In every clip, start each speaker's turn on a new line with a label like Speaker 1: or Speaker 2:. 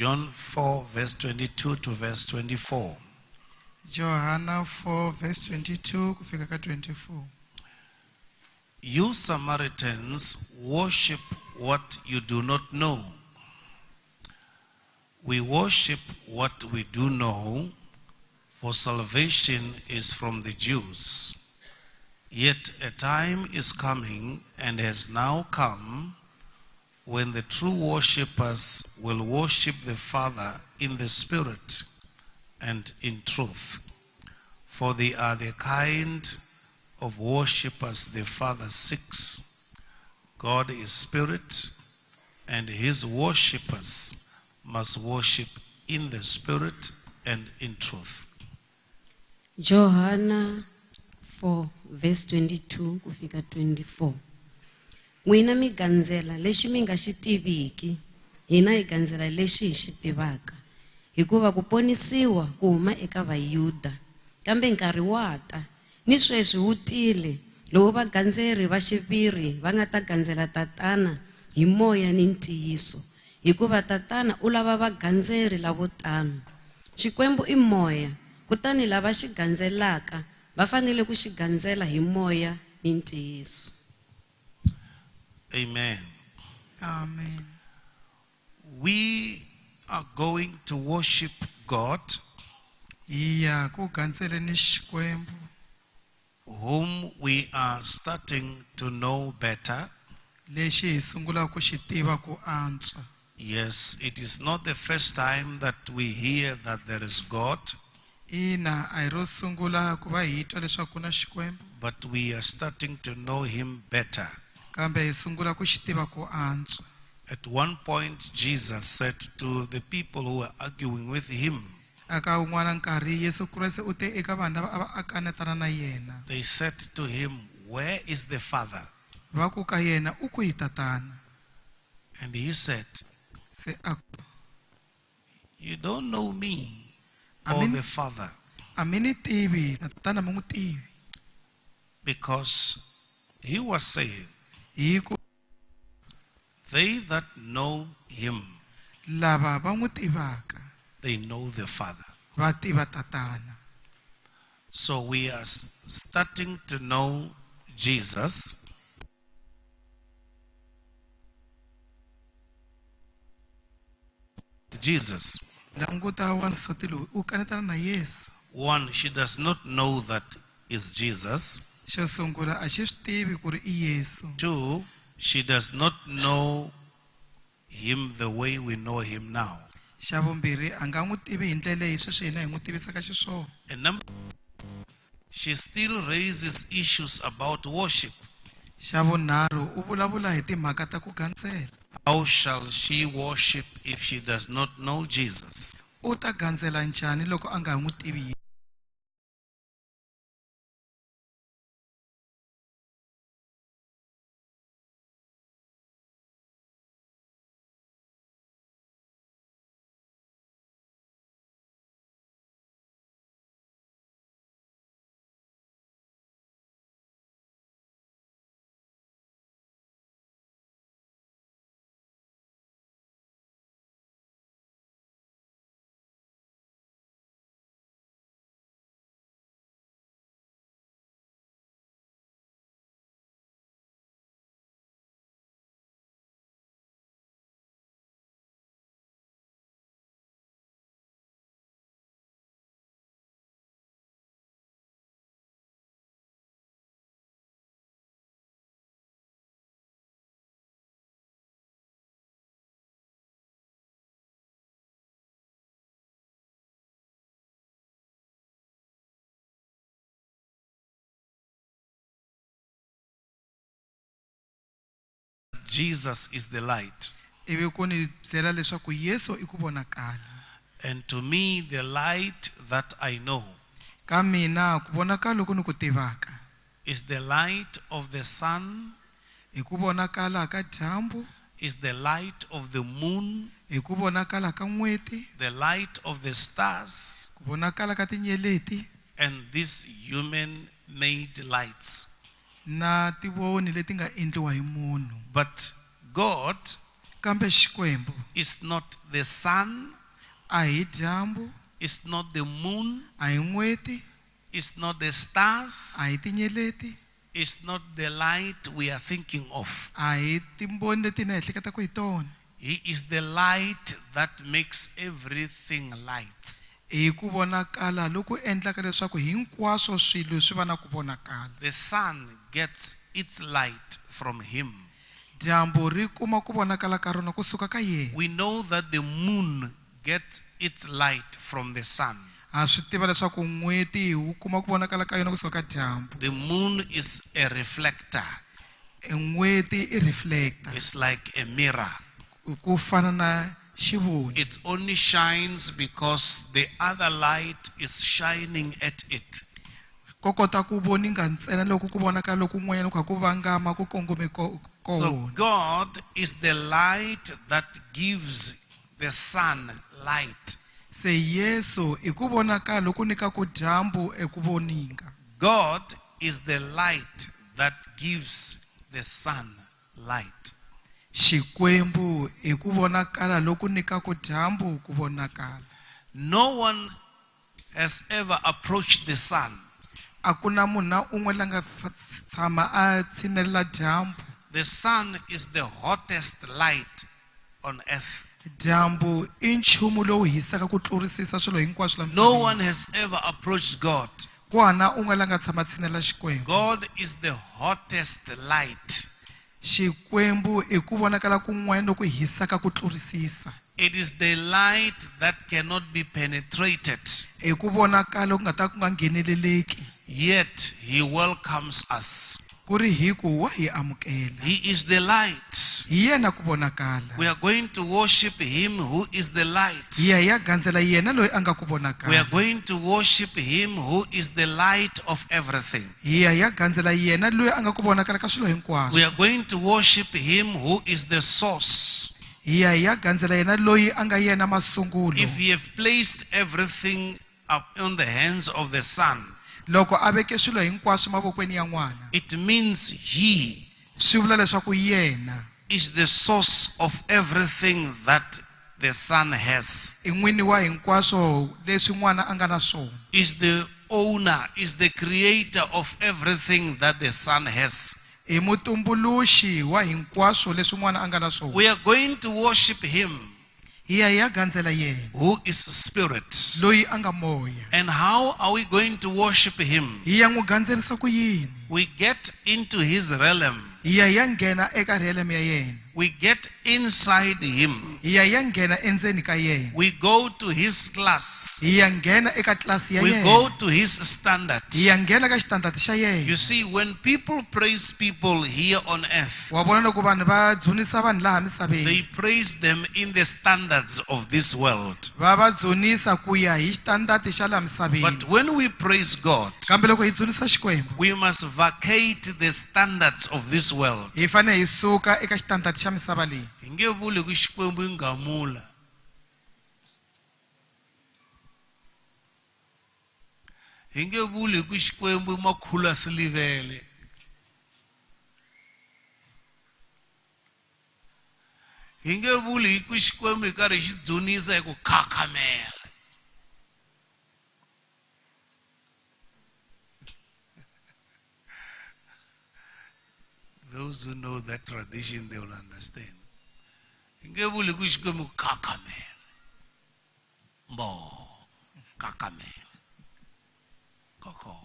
Speaker 1: John 4 verse 22 to verse 24.
Speaker 2: Johana 4 verse 22 kufika ka 24.
Speaker 1: You Samaritans worship what you do not know. We worship what we do know, for salvation is from the Jews. Yet a time is coming and has now come when the true worshippers will worship the Father in the Spirit and in truth. For they are the kind of worshippers the Father seeks. God is Spirit, and His worshippers must worship in the Spirit and in truth.
Speaker 3: Johana 4 verse 22 kufika 24. N'wina mi gandzela lexi mi nga xi tiviki, hina hi gandzela lexi hi xi tivaka, hikuva ku ponisiwa ku huma eka Vayuda. Kambe nkarhi wa ta ni sweswi wu tile lowu vagandzeri va xiviri va nga ta gandzela Tatana hi moya ni ntiyiso, hikuva Tatana u lava vagandzeri lavo tano. Xikwembu i moya, kutani lava xi gandzelaka va fanele ku xi gandzela hi moya ni ntiyiso.
Speaker 1: Amen.
Speaker 2: Amen.
Speaker 1: We are going to worship God,
Speaker 2: Iya ku gandzela ni Xikwembu,
Speaker 1: whom we are starting to know better.
Speaker 2: lexi hi sungula ku xi tiva ku antswa.
Speaker 1: Yes, it is not the first time that we hear that there is God,
Speaker 2: Ina a hi ro sungula ku va hi twa leswaku ku na Xikwembu,
Speaker 1: but we are starting to know Him better.
Speaker 2: kambe hi sungula ku xi tiva ku antswa.
Speaker 1: At one point, Jesus said to the people who were arguing with Him,
Speaker 2: Aka un'wana nkarhi Yesu Kreste u te eka vanhu lava a va a kanetana na yena,
Speaker 1: they said to Him, "Where is the Father?"
Speaker 2: va ku ka yena u ku hi Tatana.
Speaker 1: And He said,
Speaker 2: Se a
Speaker 1: "You don't know me or
Speaker 2: Amen.
Speaker 1: the Father,
Speaker 2: a mi ni tivi na Tatana mi n'wi tivi."
Speaker 1: because He was saying,
Speaker 2: Hi ku
Speaker 1: they that know Him,
Speaker 2: lava va n'wi tivaka
Speaker 1: they know the Father."
Speaker 2: va tiva Tatana.
Speaker 1: So we are starting to know Jesus, Jesus.
Speaker 2: Languta wansati loyi u kanetana na Yesu.
Speaker 1: One, she does not know that is Jesus.
Speaker 2: Xo sungula a xi swi tivi ku ri i Yesu.
Speaker 1: Two, she does not know Him the way we know Him now.
Speaker 2: Xa vumbirhi a nga n'wi tivi hi ndlela leyi sweswi hina hi n'wi tivisaka xiswona.
Speaker 1: And number, she still raises issues about worship.
Speaker 2: Xa vunharhu u vulavula hi timhaka ta ku gandzela.
Speaker 1: How shall she worship if she does not know Jesus?
Speaker 2: U ta gandzela njhani loko a nga n'wi tivi Yesu?
Speaker 1: Jesus is the light.
Speaker 2: Ivi ku ni byela leswaku Yesu i ku vonakala.
Speaker 1: And to me, the light that I know
Speaker 2: Ka mina ku vonakala loku ni ku tivaka
Speaker 1: is the light of the sun,
Speaker 2: hi ku vonakala ka dyambu,
Speaker 1: is the light of the moon,
Speaker 2: hi ku vonakala ka n'weti,
Speaker 1: the light of the stars,
Speaker 2: ku vonakala ka tinyeleti
Speaker 1: and these human-made lights.
Speaker 2: na tivoni leti nga endliwa hi munhu.
Speaker 1: But God
Speaker 2: kambe Xikwembu
Speaker 1: It's not the sun.
Speaker 2: a hi dyambu,
Speaker 1: It's not the moon.
Speaker 2: a hi n'weti,
Speaker 1: It's not the stars.
Speaker 2: a hi tinyeleti,
Speaker 1: It's not the light we are thinking of.
Speaker 2: a hi timboni leti na ehleketaka hi tona.
Speaker 1: He is the light that makes everything light.
Speaker 2: Hi ku vonakala loku endlaka leswaku hinkwaswo swilo swi va na ku vonakala.
Speaker 1: The sun gets its light from him.
Speaker 2: Dyambu ri kuma ku vonakala ka rona kusuka ka yena.
Speaker 1: We know that the moon gets its light from the sun.
Speaker 2: Ha swi tiva leswaku n'weti wu kuma ku vonakala ka yona kusuka ka dyambu.
Speaker 1: The moon is a reflector.
Speaker 2: N'weti I reflector.
Speaker 1: It's like a mirror.
Speaker 2: Ku fana na xivoni.
Speaker 1: It only shines because the other light is shining at it.
Speaker 2: Ko kota ku voninga ntsena loko ku vonakala loku n'wanyana ku ku vangama ku kongome
Speaker 1: So
Speaker 2: kona.
Speaker 1: God is the light that gives the sun light.
Speaker 2: Se Yesu I ku vonakala loku nyika ku dyambu eku voninga.
Speaker 1: God is the light that gives the sun light.
Speaker 2: Xikwembu I ku vonakala loku nyika ku dyambu ku vonakala.
Speaker 1: No one has ever approached the sun.
Speaker 2: A ku na munhu na un'we la nga tshama a tshinelela dyambu.
Speaker 1: The sun is the hottest light on earth.
Speaker 2: Dyambu I nchumu lowu hisaka ku tlurisisa swilo hinkwaswo la
Speaker 1: No
Speaker 2: misaveni.
Speaker 1: one has ever approached God.
Speaker 2: Ku hana un'we la nga tshama tshinela Xikwembu.
Speaker 1: God is the hottest light.
Speaker 2: Xikwembu I ku vonakala kun'wana loku hisaka ku tlurisisa.
Speaker 1: It is the light that cannot be penetrated.
Speaker 2: I ku vonakala loku nga ta ku nga ngheneleleki.
Speaker 1: Yet he welcomes us.
Speaker 2: Ku ri hi ku wa hi amukela.
Speaker 1: He is the light.
Speaker 2: Hi yena ku vonakala.
Speaker 1: We are going to worship him who is the light.
Speaker 2: Hi ya gandzela yena loyi a nga ku
Speaker 1: We are
Speaker 2: vonakala.
Speaker 1: going to worship him who is the light of everything.
Speaker 2: Hi ya gandzela yena loyi a nga ku vonakala ka swilo
Speaker 1: We
Speaker 2: hinkwaswo.
Speaker 1: are going to worship him who is the source.
Speaker 2: Hi ya gandzela yena loyi a nga yena masungulo.
Speaker 1: If we have placed everything up on the hands of the Son,
Speaker 2: Loko a veke swilo hinkwaswo mavokweni ya n'wana.
Speaker 1: it means he
Speaker 2: Swi vula leswaku yena
Speaker 1: is the source of everything that the Son has.
Speaker 2: I n'wini wa hinkwaswo leswi n'wana a nga na swona.
Speaker 1: Is the owner, is the creator of everything that the Son has.
Speaker 2: I mutumbuluxi wa hinkwaswo leswi n'wana a nga na swona.
Speaker 1: We are going to worship him
Speaker 2: Hi ya gandzela yena
Speaker 1: who is spirit.
Speaker 2: loyi a nga moya.
Speaker 1: And how are we going to worship him?
Speaker 2: Hi ya n'wi gandzelisa ku yini?
Speaker 1: We get into his realm.
Speaker 2: Hi ya nghena eka realm ya yena.
Speaker 1: We get inside him.
Speaker 2: Hi ya nghena endzeni ka yena.
Speaker 1: We go to his class.
Speaker 2: Hi ya nghena eka tlasi ya
Speaker 1: We go
Speaker 2: yena.
Speaker 1: to his standard.
Speaker 2: Hi ya nghena ka xitandati xa yena.
Speaker 1: You see, when people praise people here on earth,
Speaker 2: Wa vona loko vanhu va dzunisa vanhu laha misaveni.
Speaker 1: they praise them in the standards of this world.
Speaker 2: Va va dzunisa ku ya hi xitandati xa laha misaveni.
Speaker 1: But when we praise God,
Speaker 2: Kambe loko hi dzunisa Xikwembu,
Speaker 1: we must vacate the standards of this world.
Speaker 2: hi fane hi suka eka xitandati xa misava leyi.
Speaker 1: Hi nge vuli ku Xikwembu i ngamula. Hi nge vuli ku Xikwembu i makhula silivele. Hi nge vuli ku Xikwembu i karhi xi dzunisa hi ku khakhamela. Those who know that tradition, they will understand. Hi nge vuli ku Xikwembu i khakhamela. Mbo, khakhamela. Koko.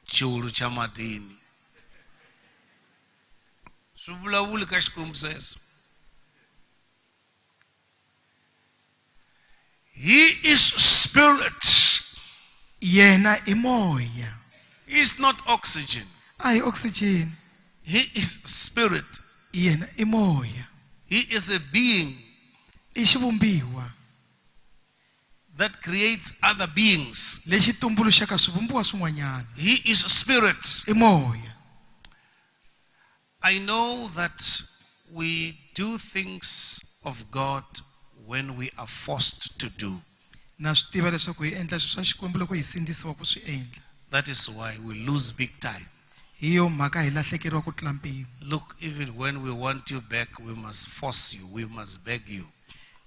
Speaker 1: Chulu cha matini. Swi vulavuli ka Xikwembu sweswo. He is spirit.
Speaker 2: Yena I moya.
Speaker 1: He is not oxygen.
Speaker 2: A hi oxygen.
Speaker 1: He is spirit.
Speaker 2: Yena I moya.
Speaker 1: He is a being
Speaker 2: I xivumbiwa
Speaker 1: that creates other beings.
Speaker 2: lexi tumbuluxaka swivumbiwa swin'wanyana.
Speaker 1: He is spirit.
Speaker 2: I moya.
Speaker 1: I know that we do things of God when we are forced to do.
Speaker 2: Na swi tiva leswaku hi endla swilo swa Xikwembu loko hi sindzisiwa ku swi endla.
Speaker 1: That is why we lose big time.
Speaker 2: Hi yo mhaka hi lahlekeriwa ku tlula mpimo.
Speaker 1: Look, even when we want you back, we must force you, we must beg you.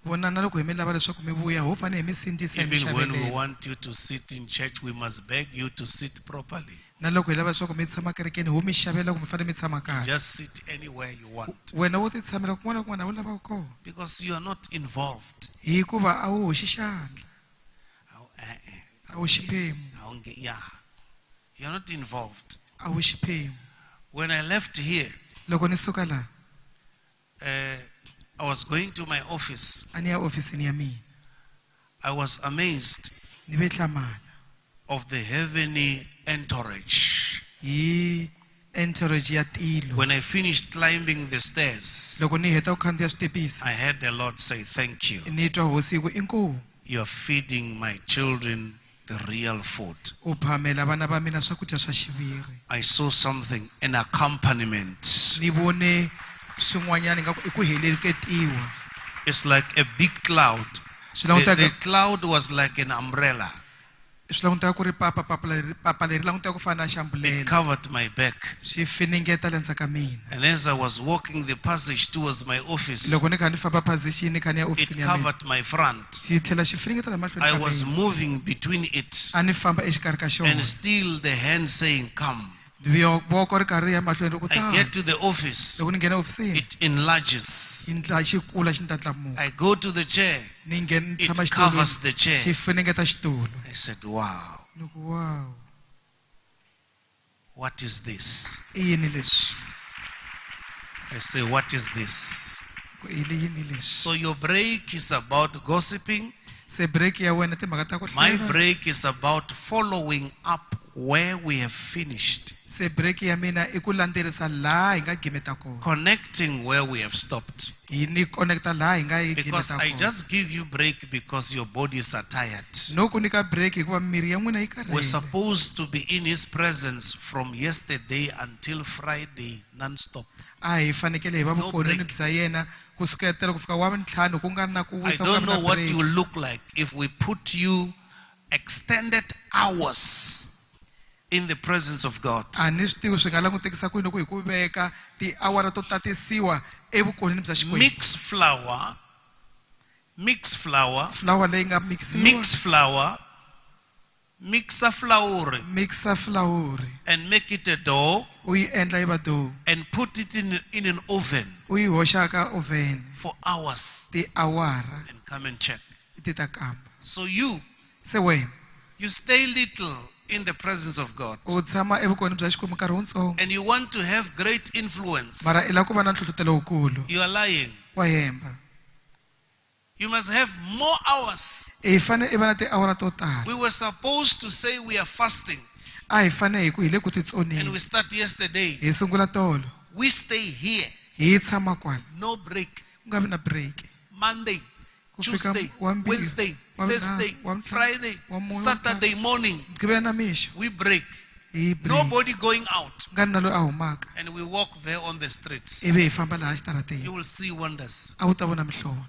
Speaker 2: Vona na loko hi mi lava leswaku mi vuya ho fane hi mi sindzisa hi mi
Speaker 1: Even when we
Speaker 2: xavelela.
Speaker 1: want you to sit in church, we must beg you to sit properly.
Speaker 2: Na loko hi lava leswaku mi tshama kerekeni ho mi xavela ku mi fane mi tshama kahle.
Speaker 1: Just sit anywhere you want.
Speaker 2: Wena wo ti tshamela kun'wana na kun'wana u lavaka kona.
Speaker 1: Because you are not involved.
Speaker 2: Hikuva a wu hoxi xandla. A wu xiphemu.
Speaker 1: Yeah. You are not involved.
Speaker 2: A wu xiphemu.
Speaker 1: When I left here,
Speaker 2: Loko ni suka la,
Speaker 1: I was going to my office.
Speaker 2: a ni ya ofisini ya mina.
Speaker 1: I was amazed
Speaker 2: Ni ve hlamala
Speaker 1: of the heavenly entourage.
Speaker 2: hi entourage ya tilo.
Speaker 1: When I finished climbing the stairs,
Speaker 2: Loko ni heta ku khandziya switepisi,
Speaker 1: I heard the Lord say, thank you.
Speaker 2: ni twa hosi ku inkomu.
Speaker 1: You are feeding my children the real food.
Speaker 2: U phamela vana va mina swakudya swa xiviri.
Speaker 1: I saw something, an accompaniment.
Speaker 2: Ni vone swin'wanyana ingaku i ku heleketiwa.
Speaker 1: It's like a big cloud.
Speaker 2: Swi
Speaker 1: The
Speaker 2: languteka
Speaker 1: cloud was like an umbrella.
Speaker 2: swi languteka ku ri papa leri languteka ku fana na
Speaker 1: It
Speaker 2: xambhulela.
Speaker 1: covered my back.
Speaker 2: Swi finingeta le ndzhaku ka mina.
Speaker 1: And as I was walking the passage towards my office,
Speaker 2: Loko ni kha ni famba position ni kha ni ya
Speaker 1: it
Speaker 2: ofisini ya mina.
Speaker 1: covered my front.
Speaker 2: Swi tlhela xi finingeta la mahlweni
Speaker 1: I
Speaker 2: ka
Speaker 1: was
Speaker 2: mina.
Speaker 1: moving between it
Speaker 2: A ni famba exikarhi ka xona.
Speaker 1: and still the hand saying, come.
Speaker 2: Voko ri karhi ya mahlweni ri ku
Speaker 1: I
Speaker 2: ta.
Speaker 1: get to the office.
Speaker 2: Loko ni nghena ofisini,
Speaker 1: It enlarges.
Speaker 2: yi ndla xi kula xi ndlandlamuka.
Speaker 1: I go to the chair.
Speaker 2: Ni nghena
Speaker 1: It
Speaker 2: tshama
Speaker 1: covers the
Speaker 2: xitulwini.
Speaker 1: chair.
Speaker 2: Xi finingeta xitulu.
Speaker 1: I said, wow,
Speaker 2: Ni ku wow.
Speaker 1: what is this?
Speaker 2: I yini leswi?
Speaker 1: I say, what is this?
Speaker 2: Ku i yini leswi?
Speaker 1: So your break is about gossiping.
Speaker 2: Se break ya wena timhaka ta ku
Speaker 1: My
Speaker 2: hleva.
Speaker 1: break is about following up where we have finished.
Speaker 2: Se break ya mina I ku landzelerisa laha hi nga gimeta kona.
Speaker 1: Connecting where we have stopped.
Speaker 2: Hi ni connecta laha hi nga yi
Speaker 1: Because
Speaker 2: gimeta
Speaker 1: I
Speaker 2: kona.
Speaker 1: just give you break because your bodies are tired.
Speaker 2: No ku nyika break hikuva miri ya n'wina yi
Speaker 1: We're
Speaker 2: karhele.
Speaker 1: supposed to be in His presence from yesterday until Friday non-stop.
Speaker 2: A hi fanekele hi va
Speaker 1: No
Speaker 2: vukoneni
Speaker 1: break.
Speaker 2: bya yena ku suketela ku fika wa ntlhanu ku nga ri na ku
Speaker 1: I
Speaker 2: wisa ku nga
Speaker 1: don't
Speaker 2: ri
Speaker 1: know
Speaker 2: na
Speaker 1: what
Speaker 2: break.
Speaker 1: you look like if we put you extended hours in the presence of God.
Speaker 2: A ni swi tivi swi nga langutekisa ku yini loko hi ku veka tiawara to tatisiwa evukoneni bya xikwembu.
Speaker 1: Mix flour,
Speaker 2: Flour leyi nga mixiwa.
Speaker 1: mix flour, mixa flour
Speaker 2: Mixa flour.
Speaker 1: and make it a dough
Speaker 2: U yi endla yi va dough.
Speaker 1: and put it in an oven
Speaker 2: U yi hoxa ka oven.
Speaker 1: for hours
Speaker 2: Tiawara
Speaker 1: and come and check.
Speaker 2: ti ta kamba.
Speaker 1: So you
Speaker 2: Se
Speaker 1: you stay little in the presence of God
Speaker 2: u tshama evukoneni bya xikwembu nkarhi wutsongo.
Speaker 1: and you want to have great influence.
Speaker 2: Mara I lava ku va na nhlohlotelo wukulu.
Speaker 1: You are lying.
Speaker 2: Wa hemba.
Speaker 1: You must have more hours.
Speaker 2: Hi fane I va na tiawara to tala.
Speaker 1: We were supposed to say we are fasting
Speaker 2: A hi fane hi ku hi le ku
Speaker 1: and
Speaker 2: titsoneni.
Speaker 1: we start yesterday.
Speaker 2: Hi sungula tolo.
Speaker 1: We stay here.
Speaker 2: Hi tshama kwala.
Speaker 1: No break.
Speaker 2: Ku nga vi na break.
Speaker 1: Monday,
Speaker 2: Ku fika
Speaker 1: Tuesday,
Speaker 2: Wambili,
Speaker 1: Wednesday,
Speaker 2: Wavunharhu,
Speaker 1: Thursday,
Speaker 2: Wavuntlhanu,
Speaker 1: Friday,
Speaker 2: Wamune,
Speaker 1: Saturday morning.
Speaker 2: Gqivela na mixo.
Speaker 1: We break.
Speaker 2: Hi break.
Speaker 1: Nobody going out.
Speaker 2: Nga ri na loyi a humaka.
Speaker 1: And we walk there on the streets.
Speaker 2: Ivi hi famba laha
Speaker 1: You
Speaker 2: xitarateni.
Speaker 1: will see wonders.
Speaker 2: A wu ta vona mihlovo.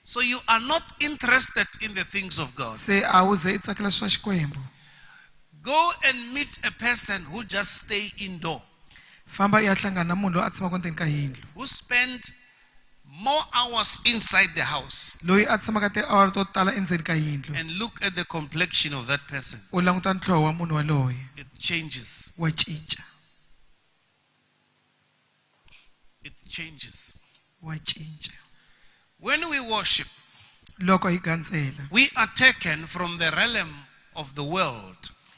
Speaker 1: So you are not interested in the things of God.
Speaker 2: Se a wu ze I tsakela swa xikwembu.
Speaker 1: Go and meet a person who just stay indoor,
Speaker 2: Famba I ya hlangana na munhu loyi a tshamaka ndzeni ka yindlu.
Speaker 1: who spend more hours inside the house,
Speaker 2: Loyi a tshamaka tiawara to tala endzeni ka yindlu.
Speaker 1: and look at the complexion of that person.
Speaker 2: U languta nhlovo wa munhu waloye.
Speaker 1: It changes.
Speaker 2: Wa cinca.
Speaker 1: It changes.
Speaker 2: Wa cinca.
Speaker 1: When we worship,
Speaker 2: Loko hi gandzela.
Speaker 1: we are taken from the realm of the world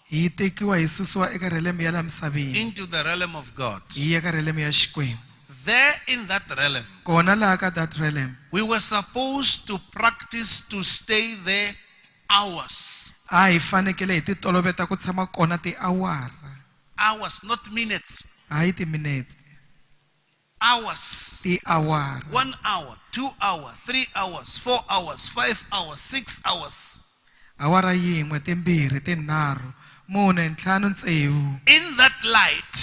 Speaker 2: Hi tekiwa hi susiwa eka releme ya la misaveni.
Speaker 1: into the realm of God.
Speaker 2: Hi ya ka releme ya xikwembu.
Speaker 1: There in that realm,
Speaker 2: Kona laha ka that realm.
Speaker 1: we were supposed to practice to stay there hours.
Speaker 2: A hi fanekele hi ti toloveta ku tshama kona tiawara.
Speaker 1: Hours, not minutes.
Speaker 2: Hayi timinete.
Speaker 1: Hours.
Speaker 2: Tiawara.
Speaker 1: 1 hour, 2 hours, 3 hours, 4 hours, 5 hours, 6 hours.
Speaker 2: Awara yin'we, timbirhi, tinharhu, mune, ntlhanu, tsevu.
Speaker 1: In that light,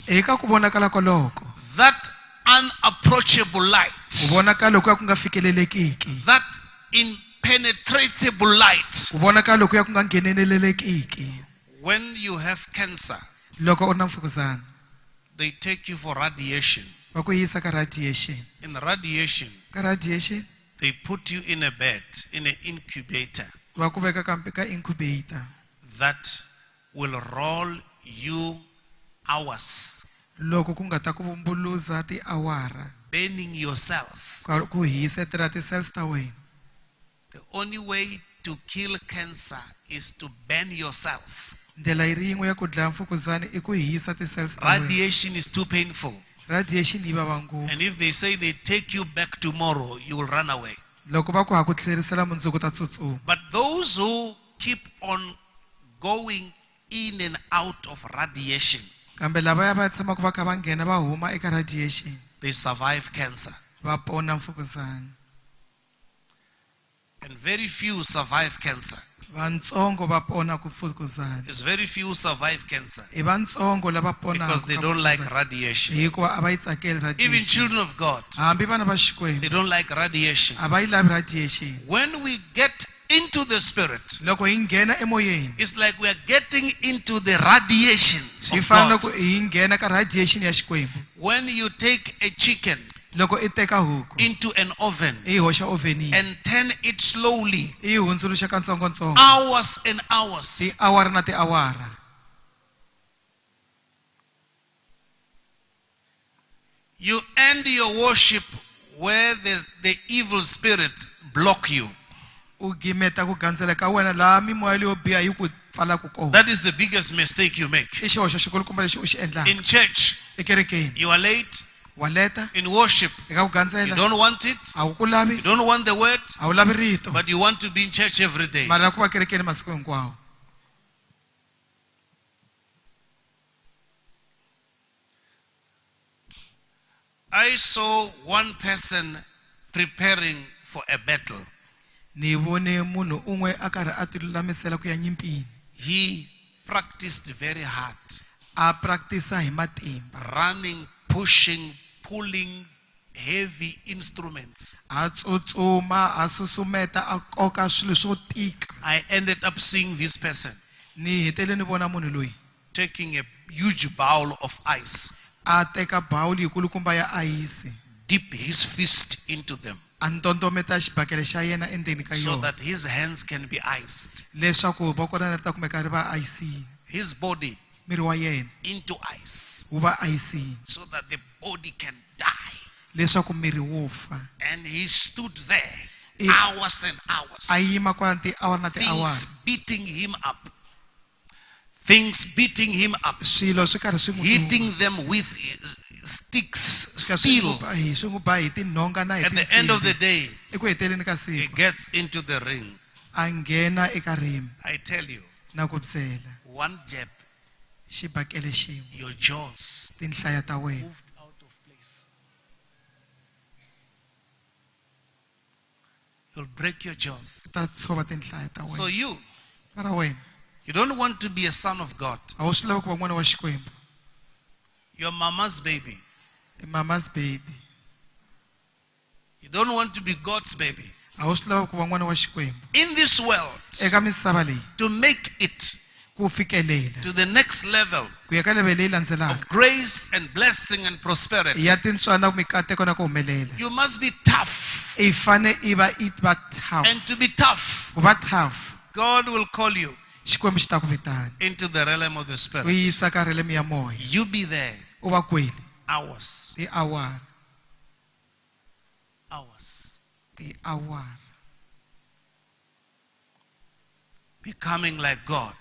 Speaker 2: Eka ku vonakala koloko.
Speaker 1: that unapproachable light,
Speaker 2: Ku vonakala lokuya ku nga fikelelekiki.
Speaker 1: that impenetrable light.
Speaker 2: Ku vonakala lokuya ku nga nghenelelekiki.
Speaker 1: When you have cancer,
Speaker 2: loko u na mfukuzana
Speaker 1: they take you for radiation.
Speaker 2: va ku yisa ka radiation.
Speaker 1: In radiation,
Speaker 2: Ka radiation
Speaker 1: they put you in a bed, in an incubator
Speaker 2: va ku veka ka incubator
Speaker 1: that will roll you hours,
Speaker 2: loko ku nga ta ku vumbuluza tiawara
Speaker 1: burning your cells.
Speaker 2: ku hisetela ti-cells ta wena.
Speaker 1: The only way to kill cancer is to burn your cells.
Speaker 2: Ndlela yin'we ya ku dlaya mfukuzana i ku hisa ti-cells ta wena.
Speaker 1: Radiation is too painful.
Speaker 2: Radiation yi vava ngopfu.
Speaker 1: And if they say they take you back tomorrow, you will run away.
Speaker 2: Loko va ku ha ku tlherisela mundzuku ta tsutsuma.
Speaker 1: But those who keep on going in and out of radiation,
Speaker 2: Kambe lavaya va tshamaku va kha va nghena va huma eka radiation
Speaker 1: they survive cancer.
Speaker 2: va pona mfukuzana.
Speaker 1: And very few survive cancer.
Speaker 2: Vantsongo va pona ku mfukuzana.
Speaker 1: It's very few survive cancer
Speaker 2: I vantsongo lava ponaka
Speaker 1: because they don't like radiation.
Speaker 2: hikuva a va yi tsakeli
Speaker 1: Even
Speaker 2: radiation.
Speaker 1: children of God,
Speaker 2: Hambi vana va
Speaker 1: they
Speaker 2: Xikwembu
Speaker 1: don't like radiation.
Speaker 2: a va yi lavi radiation.
Speaker 1: When we get into the spirit,
Speaker 2: Loko hi nghena emoyeni
Speaker 1: it's like we are getting into the radiation
Speaker 2: swi
Speaker 1: of
Speaker 2: fana
Speaker 1: God.
Speaker 2: ku hi nghena ka radiation ya Xikwembu.
Speaker 1: When you take a chicken
Speaker 2: Loko I teka huku
Speaker 1: into an oven
Speaker 2: I hoxa ovenini
Speaker 1: and turn it slowly,
Speaker 2: I hundzuluxa katsongotsongo
Speaker 1: hours and hours,
Speaker 2: tiawara na tiawara,
Speaker 1: you end your worship where the evil spirit block you.
Speaker 2: u gimeta ku gandzela ka wena laha mimoya leyo biha yi ku pfalaku kona.
Speaker 1: That is the biggest mistake you make.
Speaker 2: I xihoxo xikulukumba lexi u xi endlaka
Speaker 1: In church,
Speaker 2: ekerekeni.
Speaker 1: you are late.
Speaker 2: Wa leta
Speaker 1: In worship,
Speaker 2: eka ku
Speaker 1: you
Speaker 2: gandzela
Speaker 1: don't want it.
Speaker 2: a wu ku lavi,
Speaker 1: You don't want the word,
Speaker 2: a wu lavi rito,
Speaker 1: but you want to be in church every day.
Speaker 2: mara la ku va kerekeni masiku hinkwawo.
Speaker 1: I saw one person preparing for a battle.
Speaker 2: Ni vone munhu un'we a karhi a tilulamisela ku ya nyimpini.
Speaker 1: He practiced very hard,
Speaker 2: A practice-a hi matimba,
Speaker 1: running, pushing, pulling heavy instruments.
Speaker 2: a tsutsuma, a susumeta, a koka swilo swo tika.
Speaker 1: I ended up seeing this person
Speaker 2: Ni hetele ni vona munhu loyi
Speaker 1: taking a huge bowl of ice,
Speaker 2: a teka bawuli yikulukumba ya ayisi,
Speaker 1: dip his fist into them
Speaker 2: a ndondometa xibakele xa yena endzeni ka
Speaker 1: so
Speaker 2: yona
Speaker 1: that his hands can be iced,
Speaker 2: leswaku voko ra yena ri ta kumeka ri va ayisini,
Speaker 1: his body
Speaker 2: miri wa yena
Speaker 1: into ice,
Speaker 2: wu va ayisini
Speaker 1: so that the body can die.
Speaker 2: leswaku miri wu fa.
Speaker 1: And he stood there
Speaker 2: I-
Speaker 1: hours and hours,
Speaker 2: A yima kwala tiawara na
Speaker 1: things
Speaker 2: tiawara,
Speaker 1: beating him up, things beating him up,
Speaker 2: swilo swi karhi swi n'wi
Speaker 1: hitting them with sticks,
Speaker 2: swi
Speaker 1: steel.
Speaker 2: n'wi ba hi tinhonga na hi
Speaker 1: At the end of the
Speaker 2: tinsimbhi.
Speaker 1: day,
Speaker 2: Eku heteleni ka
Speaker 1: he
Speaker 2: siku
Speaker 1: gets into the ring.
Speaker 2: a nghena eka rimi
Speaker 1: I tell you,
Speaker 2: na ku byela
Speaker 1: one jab,
Speaker 2: xibakele xin'we
Speaker 1: your jaws
Speaker 2: tinhlaya ta wena
Speaker 1: moved out of place. You'll break your jaws.
Speaker 2: ta tshova tinhlaya ta
Speaker 1: So
Speaker 2: wena. Mara wena
Speaker 1: you don't want to be a son of God.
Speaker 2: a wu swi lavi ku va n'wana wa Xikwembu,
Speaker 1: You're mama's baby.
Speaker 2: i mama's baby.
Speaker 1: You don't want to be God's baby.
Speaker 2: A wu swi lavi ku va n'wana wa Xikwembu.
Speaker 1: In this world,
Speaker 2: Eka misava leyi
Speaker 1: to make it
Speaker 2: ku fikelela
Speaker 1: to the next level
Speaker 2: ku ya ka level leyi
Speaker 1: of
Speaker 2: landzelaka
Speaker 1: grace and blessing and prosperity,
Speaker 2: ya tintswala mikateko na ku humelela,
Speaker 1: you must be tough.
Speaker 2: i fane i va tough.
Speaker 1: And to be tough,
Speaker 2: Ku va tough
Speaker 1: God will call you
Speaker 2: Xikwembu xi ta ku vitana
Speaker 1: into the realm of the
Speaker 2: ku
Speaker 1: Spirit.
Speaker 2: yisa ka rilimi ya moya,
Speaker 1: You be there
Speaker 2: u va kwele
Speaker 1: hours,
Speaker 2: tiawara
Speaker 1: hours, becoming like God,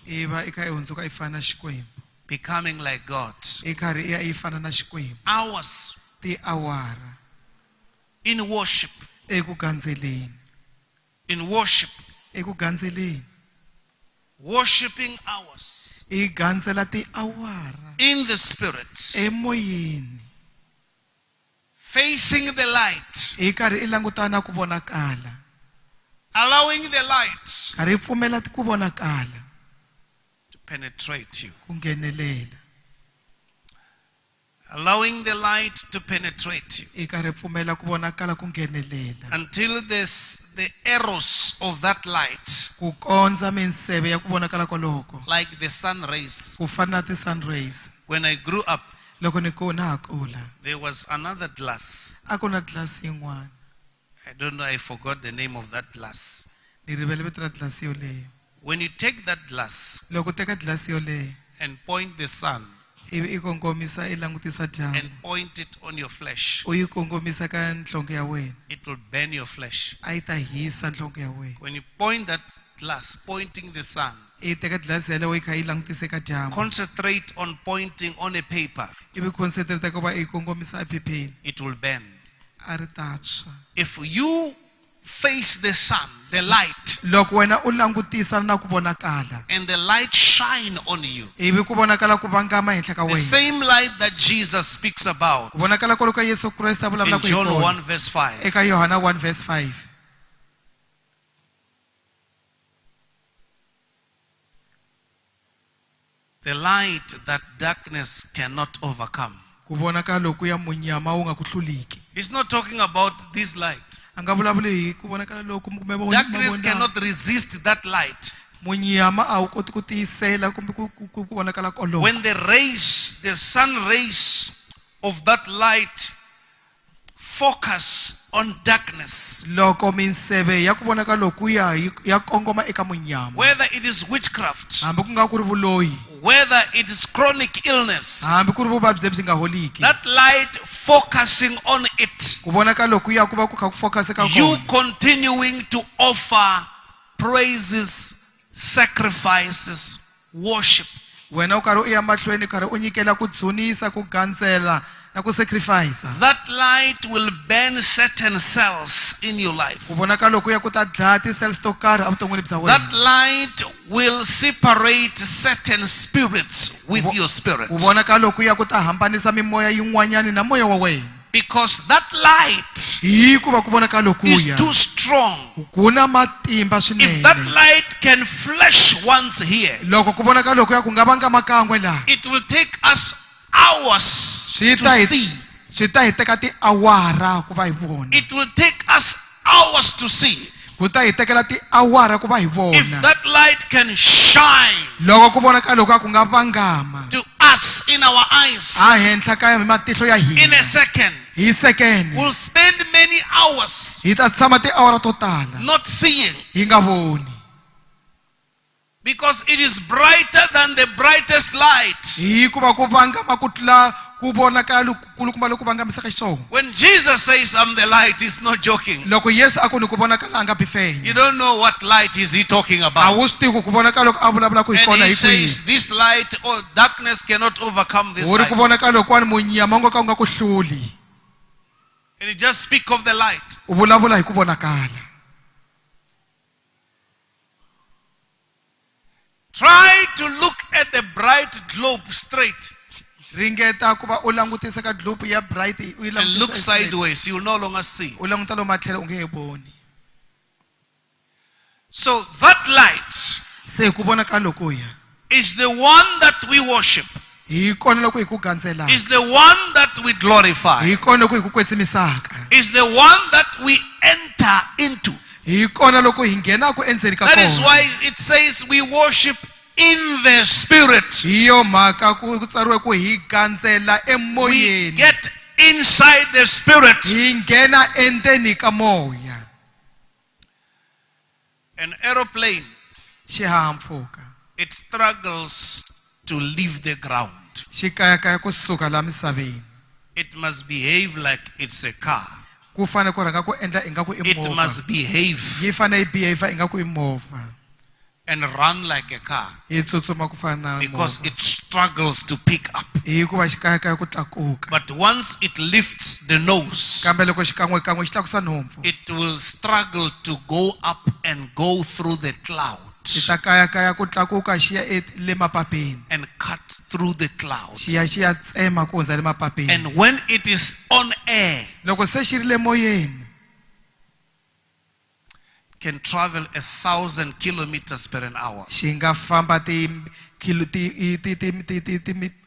Speaker 2: i va i kha i hundzuka i fana na Xikwembu,
Speaker 1: becoming like God.
Speaker 2: i karhi i ya i fana na Xikwembu.
Speaker 1: Hours
Speaker 2: Tiawara
Speaker 1: in worship,
Speaker 2: eku gandzeleni,
Speaker 1: in worship,
Speaker 2: eku gandzeleni,
Speaker 1: worshiping hours
Speaker 2: i gandzela tiawara
Speaker 1: in the Spirit,
Speaker 2: emoyeni,
Speaker 1: facing the light,
Speaker 2: i karhi i langutana ku vonakala,
Speaker 1: allowing the light
Speaker 2: karhi i pfumela ku vonakala
Speaker 1: to penetrate you.
Speaker 2: ku nghenelela.
Speaker 1: allowing the light to penetrate you
Speaker 2: i karhi pfumela ku vonakala ku nghenelela
Speaker 1: until the arrows of that light,
Speaker 2: ku kondza minseve ya ku vonakala koloko
Speaker 1: like the sun rays.
Speaker 2: ku fana na ti-sun rays.
Speaker 1: When I grew up,
Speaker 2: Loko ni ha kula
Speaker 1: there was another glass.
Speaker 2: a ku na tlilasi yin'wana,
Speaker 1: I don't know, I forgot the name of that glass.
Speaker 2: ni rivele vito ra tlilasi yoleyo.
Speaker 1: When you take that glass
Speaker 2: Loko u teka tlilasi yoleyo
Speaker 1: and point the sun
Speaker 2: ivi i kongomisa i langutisa dyambu
Speaker 1: and point it on your flesh,
Speaker 2: u yi kongomisa ka nhlonge ya wena,
Speaker 1: it will burn your flesh.
Speaker 2: a yi ta hisa nhlonge ya wena.
Speaker 1: When you point that glass, pointing the sun,
Speaker 2: I teka tlilasi yaleyo yi kha yi langutise ka dyambu,
Speaker 1: concentrate on pointing on a paper,
Speaker 2: ivi concentrate ku va i kongomisa ephepheni,
Speaker 1: it will burn.
Speaker 2: a ri ta tshwa.
Speaker 1: If you face the sun, the light,
Speaker 2: Loko wena u langutisa na ku vonakala
Speaker 1: and the light shine on you,
Speaker 2: ivi ku vonakala ku vangama henhla ka
Speaker 1: the
Speaker 2: wena,
Speaker 1: same light that Jesus speaks about
Speaker 2: ku vonakala koloko Yesu Kreste a
Speaker 1: in
Speaker 2: vulavulaka hi
Speaker 1: John
Speaker 2: kona
Speaker 1: 1 verse 5.
Speaker 2: eka Yohana 1 verse 5.
Speaker 1: The light that darkness cannot overcome.
Speaker 2: Ku vonakala loku ya munyama wu nga ku hluliki.
Speaker 1: He's not talking about this light.
Speaker 2: A nga vulavuli hi ku vonakala loku kumbe
Speaker 1: Darkness cannot resist that light.
Speaker 2: munyama a wu koti ku tiyisela kumbe ku vonakala koloko.
Speaker 1: When the sun rays of that light focus on darkness,
Speaker 2: Loko minseve ya ku vonakala loku ya kongoma eka munyama,
Speaker 1: whether it is witchcraft,
Speaker 2: hambi ku nga ku ri vuloyi,
Speaker 1: whether it is chronic illness,
Speaker 2: hambi ku ri vuvabyi lebyi nga holiki,
Speaker 1: that light focusing on it,
Speaker 2: ku vonakala loku ya ku va ku kha ku focus eka
Speaker 1: you
Speaker 2: kona,
Speaker 1: continuing to offer praises, sacrifices, worship.
Speaker 2: wena u karhi u ya mahlweni u karhi u nyikela ku dzunisa, ku gandzela na ku sacrifice.
Speaker 1: That light will burn certain cells in your life.
Speaker 2: Ku vonakala loku ya ku ta dlaya ti-cells to karhi evuton'wini bya
Speaker 1: That
Speaker 2: wena.
Speaker 1: light will separate certain spirits with your spirit.
Speaker 2: Ku vonakala loku ya ku ta hambanisa mimoya yin'wanyani na moya wa wena.
Speaker 1: Because that light
Speaker 2: Hikuva ku vonakala
Speaker 1: is
Speaker 2: lokuya
Speaker 1: too strong.
Speaker 2: ku na matimba
Speaker 1: If that
Speaker 2: swinene.
Speaker 1: light can flash once here,
Speaker 2: Loko ku vonakala lokuya ku nga vanga makan'we laha,
Speaker 1: it will take us hours
Speaker 2: swi
Speaker 1: to
Speaker 2: ta
Speaker 1: see.
Speaker 2: swi ta hi teka tiawara ku va hi vona.
Speaker 1: It will take us hours to see.
Speaker 2: Ku ta hi tekela tiawara ku va hi
Speaker 1: If
Speaker 2: vona.
Speaker 1: that light can shine
Speaker 2: Loko ku vonakala lokuya ku nga vangama
Speaker 1: to us in our eyes
Speaker 2: a henhla ka matihlo ya
Speaker 1: in
Speaker 2: hina
Speaker 1: a second,
Speaker 2: hi sekende,
Speaker 1: we'll spend many hours
Speaker 2: hi ta tshama tiawara to tala
Speaker 1: not seeing,
Speaker 2: hi nga voni,
Speaker 1: because it is brighter than the brightest light.
Speaker 2: hikuva ku vangama ku tlula ku vonakala kulukumba loku vangamisaka xiswona.
Speaker 1: When Jesus says I'm the light, he's not joking.
Speaker 2: Loko Yesu a ku ni ku vonakala a nga
Speaker 1: You
Speaker 2: bifenya,
Speaker 1: don't know what light is he talking
Speaker 2: a
Speaker 1: about.
Speaker 2: wu swi tivi ku vonakala loko a vulavulaka hi
Speaker 1: And
Speaker 2: kona
Speaker 1: he
Speaker 2: hi
Speaker 1: says
Speaker 2: kwihi.
Speaker 1: this light or darkness cannot overcome this
Speaker 2: Wu ri ku
Speaker 1: light.
Speaker 2: vonakala lokuwani munyama wu nga ka wu nga ku hluli,
Speaker 1: And he just speak of the light.
Speaker 2: u vulavula hi ku vonakala.
Speaker 1: Try to look at the bright globe straight
Speaker 2: Ringeta ku va u langutisa ka globe ya bright, u yi
Speaker 1: and look
Speaker 2: langutisa straight.
Speaker 1: sideways. You will no longer see.
Speaker 2: U languta lomu matlhelo u nge he voni.
Speaker 1: So that light
Speaker 2: Se ku vonakala lokuya
Speaker 1: is the one that we worship,
Speaker 2: hi kona loko hi ku gandzela,
Speaker 1: is the one that we glorify,
Speaker 2: hi kona loko hi ku kwetsimisaka,
Speaker 1: is the one that we enter into.
Speaker 2: hi kona loko hi nghenaka endzeni ka
Speaker 1: That is
Speaker 2: kona.
Speaker 1: why it says we worship in the spirit.
Speaker 2: Hi yo mhaka ku tsariwe ku hi gandzela
Speaker 1: We
Speaker 2: emoyeni,
Speaker 1: get inside the spirit.
Speaker 2: hi nghena endzeni ka moya.
Speaker 1: An aeroplane,
Speaker 2: Xihahampfhuka
Speaker 1: it struggles to leave the ground.
Speaker 2: xi kayakaya kusuka laha misaveni,
Speaker 1: It must behave like it's a car.
Speaker 2: ku fanele ku rhanga ku endla ingaku i
Speaker 1: It
Speaker 2: movha,
Speaker 1: must behave
Speaker 2: yi fanele yi behave ingaku i movha,
Speaker 1: and run like a car
Speaker 2: yi tsutsuma ku fana na
Speaker 1: because
Speaker 2: movha,
Speaker 1: it struggles to pick up.
Speaker 2: hikuva xi kayakaya ku tlakuka.
Speaker 1: But once it lifts the nose,
Speaker 2: Kambe loko xikan'wekan'we xi tlakusa nhompfu,
Speaker 1: it will struggle to go up and go through the
Speaker 2: xi
Speaker 1: clouds
Speaker 2: ta kayakaya ku tlakuka xi ya le mapapeni,
Speaker 1: and cut through the clouds.
Speaker 2: xi ya tsema ku hundza le mapapeni.
Speaker 1: And when it is on air,
Speaker 2: Loko se xi ri le moyeni,
Speaker 1: can travel 1,000 kilometers per an hour.
Speaker 2: xi nga famba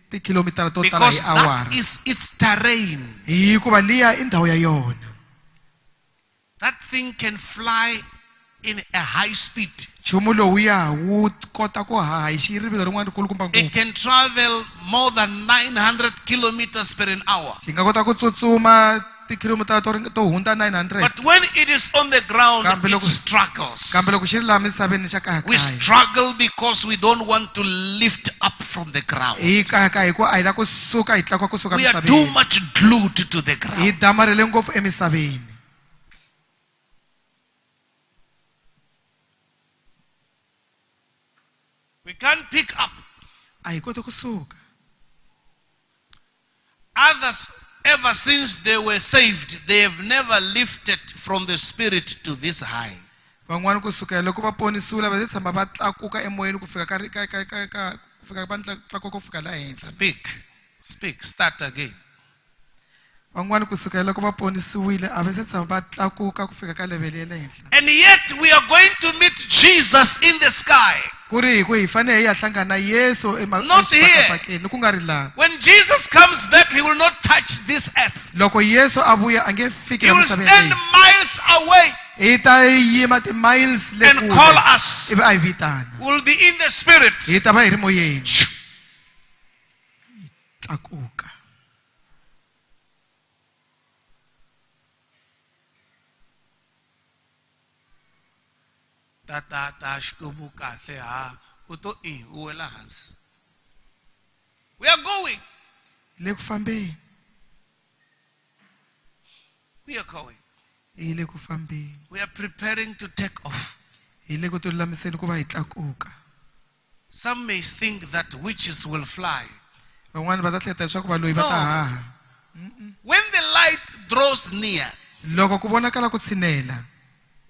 Speaker 2: tikilomitara to tala
Speaker 1: Because
Speaker 2: hi
Speaker 1: that
Speaker 2: awara.
Speaker 1: is its terrain.
Speaker 2: Hikuva liya i ndhawu ya yona.
Speaker 1: That thing can fly in a high speed.
Speaker 2: Nchumu lowuya wu kota ku haha hi xirivilo rin'wana rikulukumba
Speaker 1: It
Speaker 2: ngopfu.
Speaker 1: can travel more than 900 kilometers per hour.
Speaker 2: Xi nga kota ku tsutsuma tikilomitara to hundza 900.
Speaker 1: But when it is on the ground,
Speaker 2: Kambe
Speaker 1: it
Speaker 2: loko-
Speaker 1: struggles.
Speaker 2: Kambe loko xi ri laha misaveni xa
Speaker 1: We
Speaker 2: kayakaya.
Speaker 1: struggle because we don't want to lift up from the ground.
Speaker 2: Hi kayakaya hikuva a hi la kusuka hi tlakuka kusuka
Speaker 1: We are too
Speaker 2: misaveni.
Speaker 1: much glued to the
Speaker 2: Hi
Speaker 1: ground.
Speaker 2: damarhele ngopfu emisaveni.
Speaker 1: We can't pick up.
Speaker 2: A hi koti kusuka.
Speaker 1: Others, ever since they were saved, they have never lifted from the spirit to this high.
Speaker 2: Van'wana kusuka loko va ponisiwile va tshama va tlakuka emoyeni ku fika ku fika va tlakuka ku fika laha henhla.
Speaker 1: Speak, start again.
Speaker 2: Van'wana kusuka loko va ponisiwile a va se tshama va tlakuka ku fika ka level ya le henhla.
Speaker 1: And yet we are going to meet Jesus in the sky.
Speaker 2: Ku ri hi ku hi fanele hi ya hlangana na Yesu
Speaker 1: Not here.
Speaker 2: exibakabakeni ku nga ri laha.
Speaker 1: When Jesus comes back, he will not touch this earth.
Speaker 2: Loko Yesu a vuya a nge fiki
Speaker 1: He will
Speaker 2: emisaveni
Speaker 1: stand
Speaker 2: leyi.
Speaker 1: miles away
Speaker 2: Hi ta yima ti-miles le
Speaker 1: and
Speaker 2: kule.
Speaker 1: call us.
Speaker 2: Ivi a hi vitana.
Speaker 1: We will be in the spirit.
Speaker 2: Hi ta va hi ri moyeni. Tlakuka.
Speaker 1: We are going.
Speaker 2: Le ku fambeni.
Speaker 1: We are going.
Speaker 2: Hi le ku fambeni.
Speaker 1: We are preparing to take off.
Speaker 2: Hi le ku tilulamiseni ku va hi tlakuka.
Speaker 1: Some may think that witches will fly.
Speaker 2: Van'wana va ta hleta leswaku va loyi va ta
Speaker 1: No.
Speaker 2: haha.
Speaker 1: When the light draws near,
Speaker 2: Loko ku vonakala ku tshinela.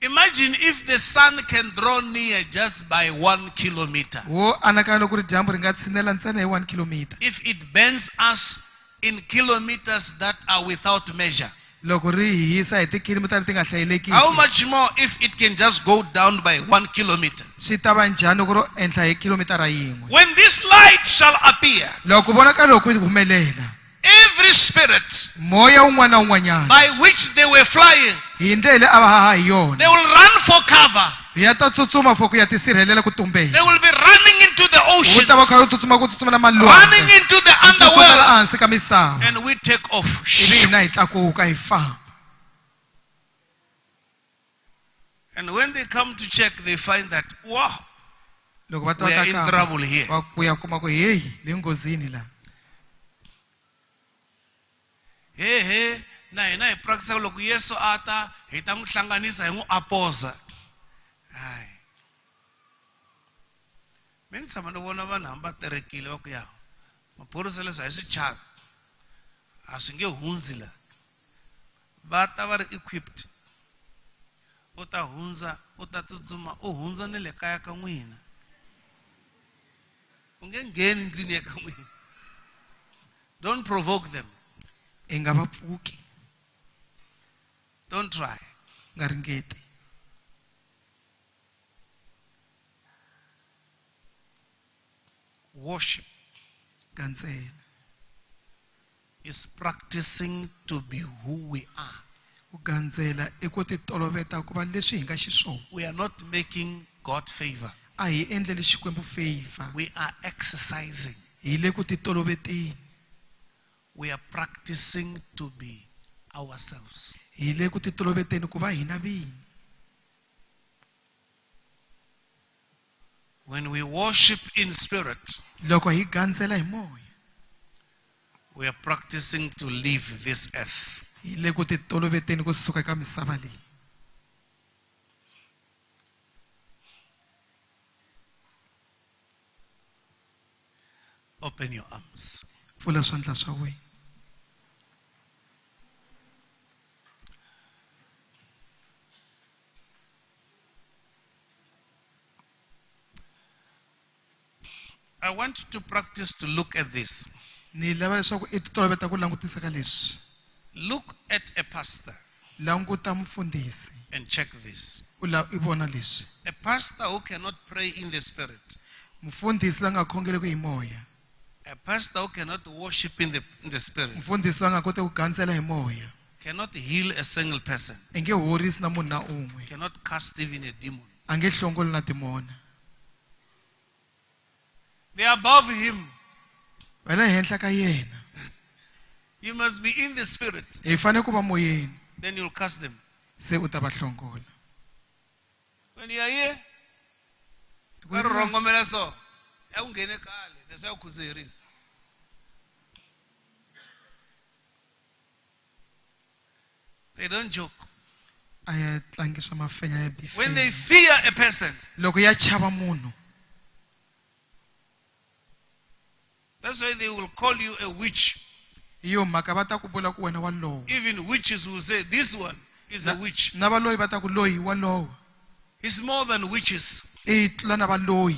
Speaker 1: imagine if the sun can draw near just by 1 kilometer.
Speaker 2: Wo anakanya loko ri dyambu ri nga tshinela ntsena hi 1 kilometer.
Speaker 1: If it burns us in kilometers that are without measure.
Speaker 2: Loko ri hisa hi tikilomitara ti nga hlayeleki.
Speaker 1: How much more if it can just go down by 1 kilometer?
Speaker 2: Swi ta va njhani loko ro enhla hi kilomitara yin'we.
Speaker 1: When this light shall appear,
Speaker 2: Loko ku vonakala loko ku humelela.
Speaker 1: every spirit
Speaker 2: Moya wun'wana na wun'wanyana.
Speaker 1: by which they were flying,
Speaker 2: Hi ndlela a va haha hi yona.
Speaker 1: they will run for cover.
Speaker 2: Ya ta tsutsuma for ku ya tisirhelela ku tumbeni.
Speaker 1: They will be running into the
Speaker 2: Wu
Speaker 1: oceans,
Speaker 2: ta va kha ri tsutsuma ku tsutsuma na
Speaker 1: running
Speaker 2: malwandle.
Speaker 1: into the
Speaker 2: Tsutsumela
Speaker 1: underworld,
Speaker 2: ehansi ka misava.
Speaker 1: and we take off.
Speaker 2: Ivi hina hi tlakuka hi famba.
Speaker 1: And when they come to check, they find that, wow,
Speaker 2: Loko va ta
Speaker 1: we
Speaker 2: va
Speaker 1: are
Speaker 2: ta
Speaker 1: in
Speaker 2: kamba,
Speaker 1: trouble here.
Speaker 2: va kuya kuma ku hey le nghozini la.
Speaker 1: Hey, na hina hi practice loko Yesu ata hi ta n'wi hlanganisa hi n'wi aposa. Hayi. Mina tshama ni vona vanhu hamba terekile va ku ya maphorisa leswi hi swi chavi a swi nge hundzi la va ta va ri equipped u ta hundza u ta tsutsuma u hundza ni le kaya ka n'wina u nge ngheni ndlwini ya ka n'wina. Don't provoke them.
Speaker 2: I nga va pfuki.
Speaker 1: Don't try.
Speaker 2: Nga ringeti.
Speaker 1: Worship
Speaker 2: Gantsela.
Speaker 1: is practicing to be who we are.
Speaker 2: Ku gandzela I ku titoloveta ku va leswi hi nga xiswona.
Speaker 1: We are not making God favor.
Speaker 2: A hi endleli Xikwembu favor.
Speaker 1: We are exercising.
Speaker 2: Hi le ku titoloveteni.
Speaker 1: We are practicing to be ourselves.
Speaker 2: Hi le ku titoloveteni ku va hina vini.
Speaker 1: When we worship in spirit,
Speaker 2: Loko hi gandzela hi moya.
Speaker 1: we are practicing to leave this earth.
Speaker 2: Hi le ku titoloveteni ku suka ka misava leyi.
Speaker 1: Open your arms.
Speaker 2: Pfula swandla swa wena.
Speaker 1: I want you to practice to look at this.
Speaker 2: Ni lava leswaku I titoloveta ku langutisa ka leswi.
Speaker 1: Look at a pastor
Speaker 2: Languta mufundhisi.
Speaker 1: and check this.
Speaker 2: I vona leswi.
Speaker 1: A pastor who cannot pray in the spirit
Speaker 2: Mufundhisi la nga khongeleki hi moya.
Speaker 1: A pastor who cannot worship in the spirit
Speaker 2: mfundhisi loyi a nga koti ku gandzela hi moya
Speaker 1: cannot heal a single person,
Speaker 2: i nge horisi na munhu na un'we
Speaker 1: cannot cast even a demon.
Speaker 2: a nge hlongoli na timona
Speaker 1: They are above him.
Speaker 2: va le henhla ka yena
Speaker 1: You must be in the spirit.
Speaker 2: hi fanele ku va moyeni
Speaker 1: Then you'll cast them.
Speaker 2: se u ta va hlongola
Speaker 1: When you are here,
Speaker 2: When
Speaker 1: that's
Speaker 2: you are-
Speaker 1: why kuzeris. They don't joke.
Speaker 2: a ya tlangi swa mafenya ya
Speaker 1: When they
Speaker 2: bifeni
Speaker 1: fear a person,
Speaker 2: loko ya chava munhu
Speaker 1: that's why they will call you a witch.
Speaker 2: hi yo mhaka va ta ku vula ku wena wa lowa
Speaker 1: Even witches will say, this one is a witch.
Speaker 2: na valoyi va ta ku loyi wa lowa
Speaker 1: He's more than witches.
Speaker 2: i tlula na valoyi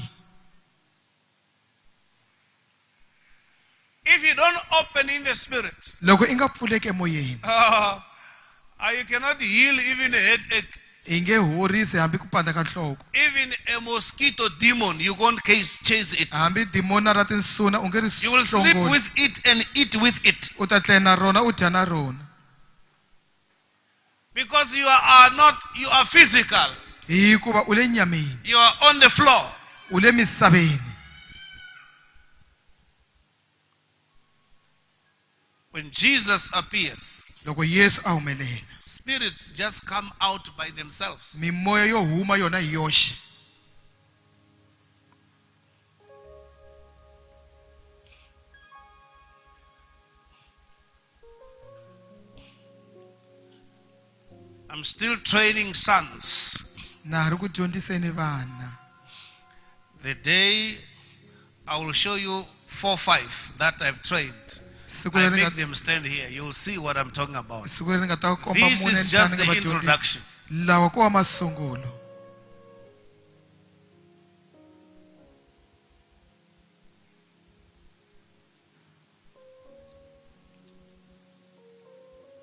Speaker 1: If you don't open in the spirit,
Speaker 2: loko i nga pfuleki emoyeni
Speaker 1: you cannot heal even a headache.
Speaker 2: i nge horisi hambi ku pandza ka nhloko
Speaker 1: Even a mosquito demon, you won't chase it.
Speaker 2: hambi dimona ra tinsuna u nge ri
Speaker 1: You will sleep
Speaker 2: hlongoli.
Speaker 1: with it and eat with it.
Speaker 2: u ta tlela na rona u dya na rona
Speaker 1: Because you are physical.
Speaker 2: hikuva u le nyameni
Speaker 1: You are on the floor.
Speaker 2: u le misaveni
Speaker 1: When Jesus appears,
Speaker 2: loko yesu a humelela
Speaker 1: spirits just come out by themselves.
Speaker 2: mimoya yo huma yona hi yoxe
Speaker 1: I'm still training sons.
Speaker 2: na ha ri ku dyondziseni vana
Speaker 1: The day I will show you 4, 5 that I've trained.
Speaker 2: siku
Speaker 1: I
Speaker 2: leri
Speaker 1: make
Speaker 2: nga-
Speaker 1: them stand here. You'll see what I'm talking about.
Speaker 2: siku leri nga ta komba
Speaker 1: This
Speaker 2: mune
Speaker 1: is just
Speaker 2: ntlhanu
Speaker 1: the
Speaker 2: nga vadyondzisi
Speaker 1: introduction.
Speaker 2: lawa ko wa masungulo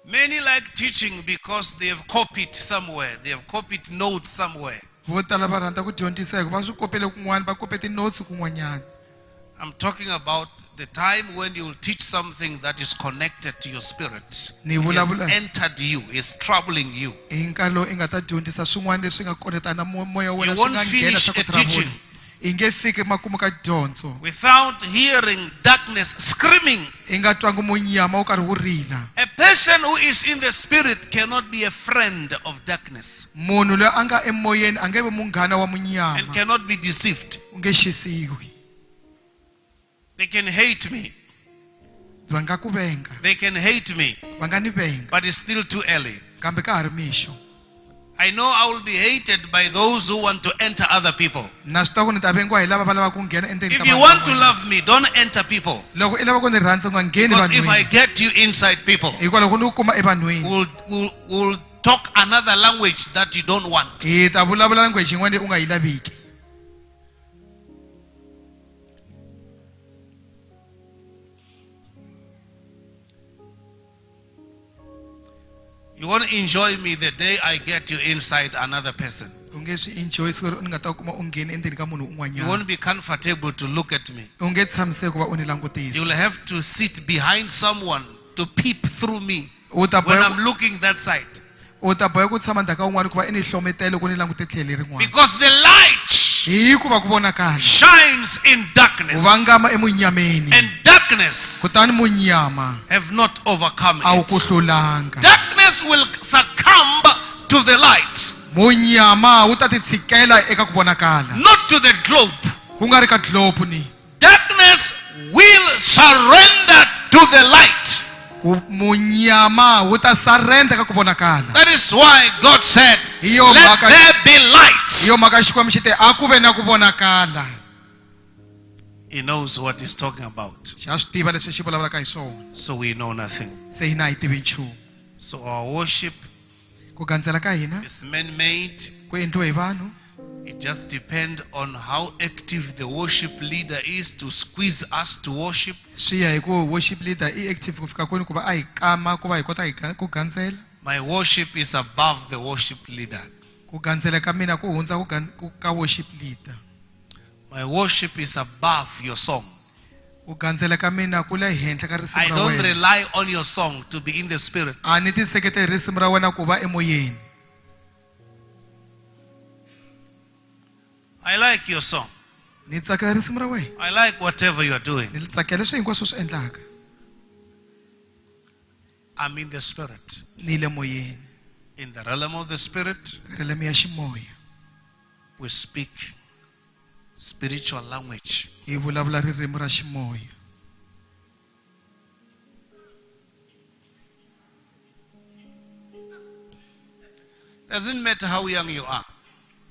Speaker 1: Many like teaching because they have copied somewhere. They have copied notes somewhere.
Speaker 2: vo tala va rhandza ku dyondzisa hikuva va swi kopele kun'wana va kope tinotsi kun'wanyana
Speaker 1: I'm talking about the time when you will teach something that is connected to your spirit.
Speaker 2: Ni
Speaker 1: It has
Speaker 2: vulavula-
Speaker 1: entered you, is troubling you.
Speaker 2: hi nkarhi lowu i nga ta dyondzisa swin'wana leswi nga konetana na moya wa
Speaker 1: You
Speaker 2: wena swi
Speaker 1: won't
Speaker 2: nga nghena
Speaker 1: finish
Speaker 2: swa ku
Speaker 1: a teaching.
Speaker 2: trouble i nge fiki makumu ka dyondzo
Speaker 1: Without hearing darkness screaming.
Speaker 2: i nga twangi munyama wo karhi wu rila
Speaker 1: A person who is in the spirit cannot be a friend of darkness
Speaker 2: munhu loyi a nga emoyeni a nge vi munghana wa
Speaker 1: and
Speaker 2: munyama
Speaker 1: cannot be deceived.
Speaker 2: u nge xisiwi
Speaker 1: They can hate me.
Speaker 2: va nga ku venga
Speaker 1: They can hate me,
Speaker 2: va nga ni venga
Speaker 1: but it's still too early.
Speaker 2: kambe ka ha ri mixo
Speaker 1: I know I will be hated by those who want to enter other people.
Speaker 2: na swi tiva ku ni ta vengiwa hi lava va lavaka ku nghena endzeni
Speaker 1: If
Speaker 2: ka
Speaker 1: you
Speaker 2: vanhu
Speaker 1: want to
Speaker 2: van'wana.
Speaker 1: love me, don't enter people.
Speaker 2: loko i lava ku ni rhandza u nga ngheni
Speaker 1: Because if I
Speaker 2: vanhwini
Speaker 1: get you inside people,
Speaker 2: hikuva loko ni ku kuma evanhwini
Speaker 1: we'll talk another language that you don't want.
Speaker 2: hi ta vulavula language yin'wana leyi u nga yi laviki
Speaker 1: You won't enjoy me the day I get you inside another person.
Speaker 2: u nge swi enjoy siku leri ni nga ta kuma u ngheni endzeni ka munhu
Speaker 1: You
Speaker 2: un'wanyana
Speaker 1: won't be comfortable to look at me.
Speaker 2: u nge tshamiseki ku va u ni
Speaker 1: You
Speaker 2: langutisa
Speaker 1: will have to sit behind someone to peep through me
Speaker 2: u ta
Speaker 1: when
Speaker 2: boheka
Speaker 1: I'm looking that side.
Speaker 2: u ta boheka ku tshama ndhaka wun'wana ku va i ni hlometele loko ni langute tlhele rin'wana
Speaker 1: Because the light
Speaker 2: hikuva ku vonakala
Speaker 1: shines in
Speaker 2: u
Speaker 1: darkness.
Speaker 2: vangama emunyameni
Speaker 1: And darkness
Speaker 2: kutani munyama
Speaker 1: have not overcome
Speaker 2: a wu ku
Speaker 1: it.
Speaker 2: hlulanga
Speaker 1: Darkness will succumb to the light,
Speaker 2: munyama wu ta ti tshikela eka ku vonakala
Speaker 1: not to the globe.
Speaker 2: ku nga ri ka globe ni
Speaker 1: Darkness will surrender to the light.
Speaker 2: munyama wu ta surrender ka ku vonakala
Speaker 1: That is why God said,
Speaker 2: Hi yo
Speaker 1: let
Speaker 2: mhaka-
Speaker 1: there be
Speaker 2: hi
Speaker 1: light.
Speaker 2: yo mhaka xikwembu xi te a ku ve na ku vonakala
Speaker 1: He knows what he's talking about.
Speaker 2: xa swi tiva leswi xi vulavulaka hi swona
Speaker 1: So we know nothing.
Speaker 2: se hina a hi tivi nchumu
Speaker 1: So our worship
Speaker 2: ku gandzela ka hina
Speaker 1: is man-made.
Speaker 2: ku endliwe hi vanhu
Speaker 1: It just depends on how active the worship leader is to squeeze us to worship.
Speaker 2: swi ya hi ku worship leader i active ku fika kwini ku va a hi kama ku va hi kota ku gandzela
Speaker 1: My worship is above the worship leader.
Speaker 2: ku gandzela ka mina ku hundza ka worship leader
Speaker 1: My worship is above your song.
Speaker 2: Ugandzela ka mina ku le henhla ka risimu
Speaker 1: I
Speaker 2: ra
Speaker 1: don't
Speaker 2: wena.
Speaker 1: rely on your song to be in the spirit.
Speaker 2: A ni ti seketeli risimu ra wena ku va emoyeni.
Speaker 1: I like your song.
Speaker 2: Ni tsakela risimu ra wena.
Speaker 1: I like whatever you are doing.
Speaker 2: Ni tsakela leswi hinkwaswo swi endlaka.
Speaker 1: I'm in the spirit.
Speaker 2: Ni le moyeni.
Speaker 1: In the realm of the spirit,
Speaker 2: Ka rilimi ya ximoya.
Speaker 1: we speak spiritual language.
Speaker 2: Hi vulavula ririmi ra ximoya.
Speaker 1: Doesn't matter how young you are.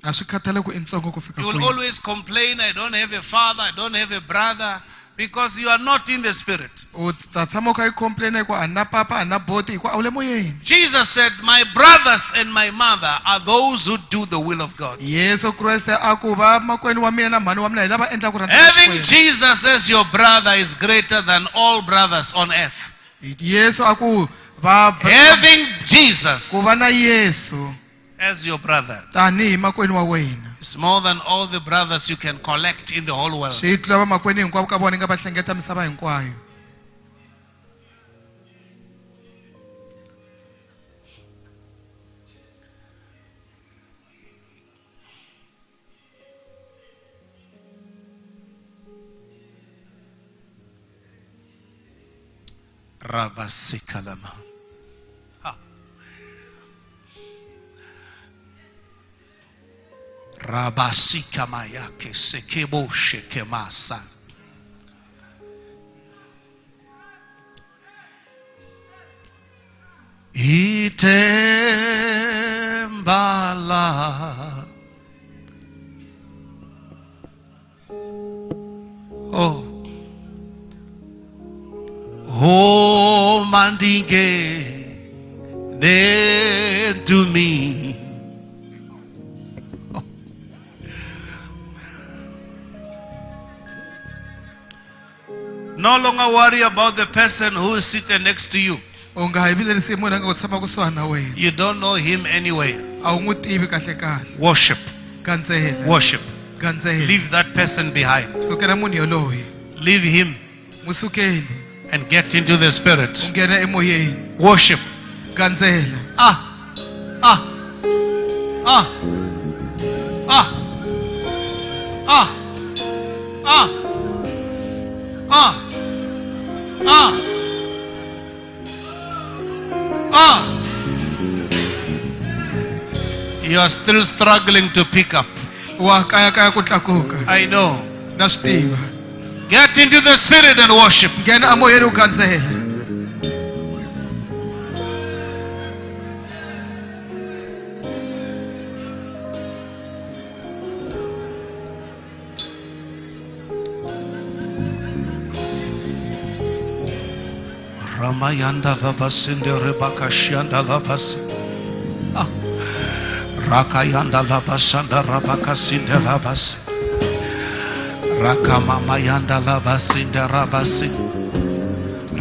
Speaker 2: A swi khathaleki ku i ntsongo ku fika
Speaker 1: You will
Speaker 2: kwihi.
Speaker 1: always complain, I don't have a father, I don't have a brother, because you are not in the spirit.
Speaker 2: U ta tshama u kha i complain hi ku a na papa a na boti hi ku a wu le moyeni.
Speaker 1: Jesus said, my brothers and my mother are those who do the will of God.
Speaker 2: Yesu Kreste a ku va makwenu wa mina na mhani wa mina hi lava endlaka ku rhandza ka
Speaker 1: Having
Speaker 2: Xikwembu.
Speaker 1: Jesus as your brother is greater than all brothers on earth.
Speaker 2: Yesu a ku va
Speaker 1: Having Jesus
Speaker 2: ku va na Yesu
Speaker 1: as your brother
Speaker 2: tanihi makwenu wa wena.
Speaker 1: is more than all the brothers you can collect in the whole world.
Speaker 2: Swi tlula va makwenu hinkwavo ka vona nga va hlengeta misava hinkwayo.
Speaker 1: Rabasikalama. Rabasikamaya sekebo shekemasa. Itembala. Oh. Oh, mandinge ne to me. Oh. No longer worry about the person who is sitting next to you.
Speaker 2: U nga hi vilerisi munhu a nga ku tshama kusuhani na wena.
Speaker 1: You don't know him anyway.
Speaker 2: A wu n'wi tivi kahle kahle.
Speaker 1: Worship,
Speaker 2: Gandzela.
Speaker 1: worship.
Speaker 2: Gandzela.
Speaker 1: Leave that person behind.
Speaker 2: Sukela munhu yoloye.
Speaker 1: Leave him
Speaker 2: Musukeli.
Speaker 1: and get into the spirit.
Speaker 2: Nghena emoyeni.
Speaker 1: Worship.
Speaker 2: Gandzela.
Speaker 1: Ah, ah, ah, ah, ah, ah, ah, ah, ah. You are still struggling to pick up.
Speaker 2: Wa kaya ku tlakuka.
Speaker 1: I know.
Speaker 2: Na swi tiva.
Speaker 1: Get into the spirit and worship.
Speaker 2: Nghena emoyeni u gandzela.
Speaker 1: Ramayanda labasinde rebakashianda labas. Ah. Rakayanda labasanda rabakasinde labas. Rakamamayanda labasinde rabasi.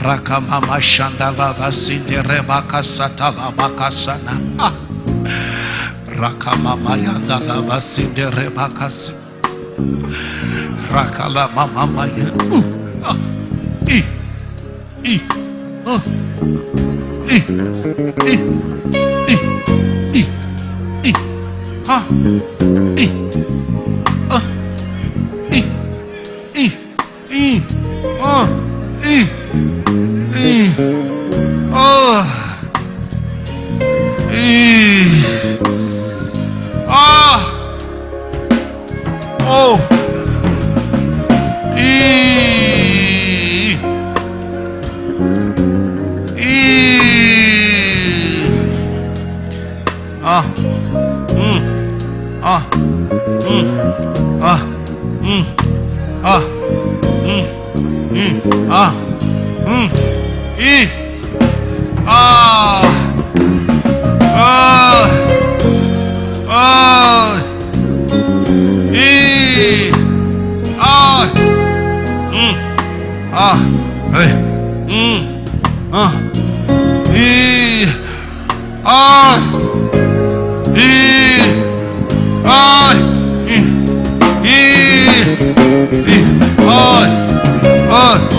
Speaker 1: Rakamama shanda labasinde rebakasata labakasana. Ah. Rakamamayanda labasinde rebakasi. Rakala mama maya. Ah. I. I. Oh. I. I. I. I. I. Ha. I. Ah. I. I. I. Oh. I. I. Oh. I. Ah. Oh. Ah. Ah. Ah. Ah. Ah. Ah. Ah. Ah. Ah. Ah. Hey. Ah. Ah. Ah.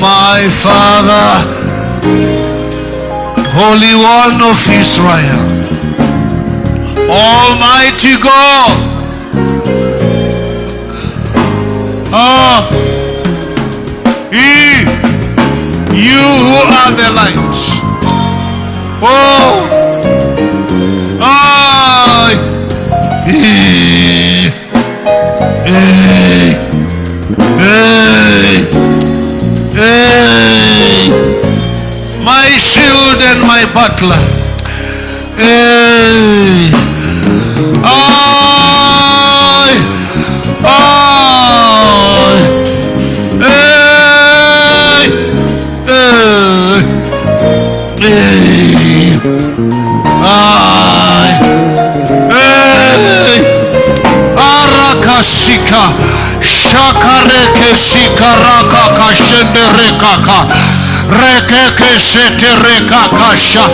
Speaker 4: My Father, Holy One of Israel, Almighty God, you who are the light, my shield and my butler, Arakasika Shakareke Sikaraka Kashenderekaka Rekeke Seterekakasha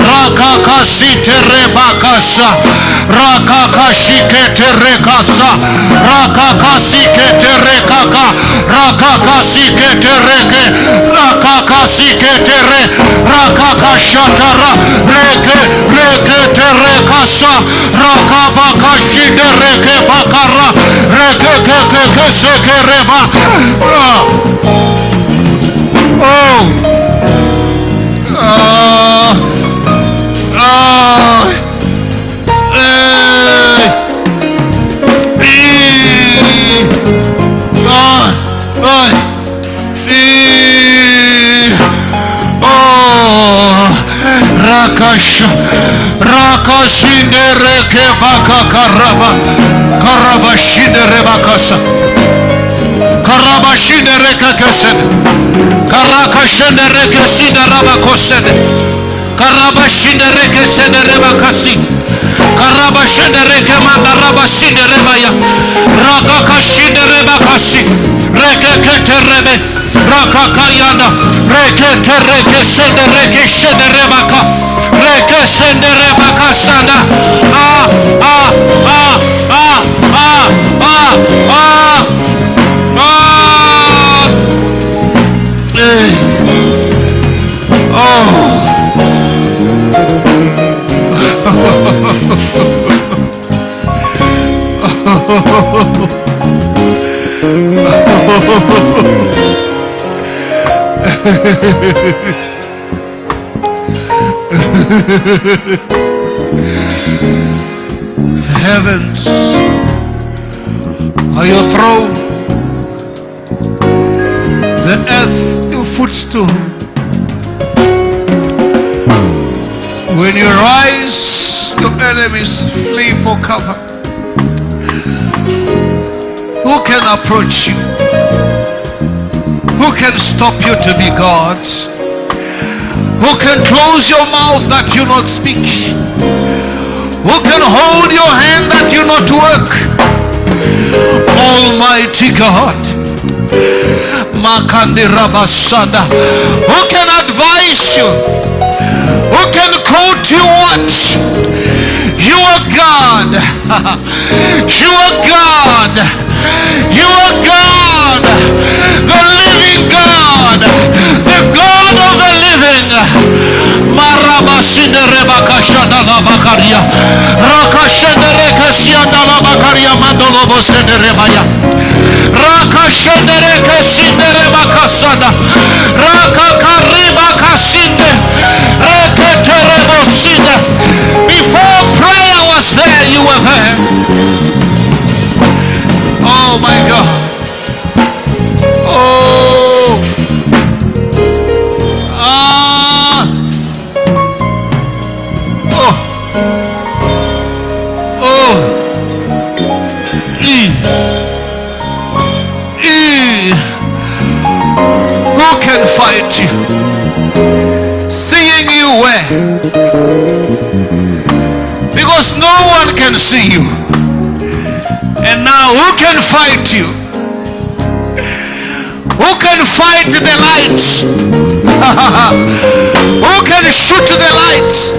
Speaker 4: Rakakasiterebakasa Rakakashiketerekasa Rakakasiketerekaka Rakakasiketereke Rakakasiketere Rakakashatara Reke Reketerekasa Rakabakashidereke Bakara Rekeke Sekereba. Rakashindereke Baka Karaba Karabashinderebakasa Karabashindereke Kesen Karakashindereke Sidarabakosen Karabashindereke senderebakasi. Karabashindereke mandarabasinderebaya. Rakakashinderebakasi. Rekeketerebe. Rakakayanda. Reketereke sendereke senderebaka. Reke senderebakasanda. Ah, ah, ah, ah, ah, ah, ah, ah. Hey. Oh. The heavens are your throne, the earth your footstool. When you rise, your enemies flee for cover. Who can approach you? Who can stop you to be God? Who can close your mouth that you not speak? Who can hold your hand that you not work? Almighty God. Makandi Rabasada. Who can advise you? Who can quote you what? You are God. You are God. You are God. The living God. The God of the living. Marabasinde rebaka shadala bakaria. Rakashende rekasianda la bakaria mandolobo sende rebaya. Rakashende rekasinde rebaka sada. Rakakariba kasinde. Before prayer was there, you were there. Oh my God. Oh. Ah. Oh. Oh. Who can fight you? Seeing you where? Because no one can see you. And now who can fight you? Who can fight the lights? Who can shoot the lights?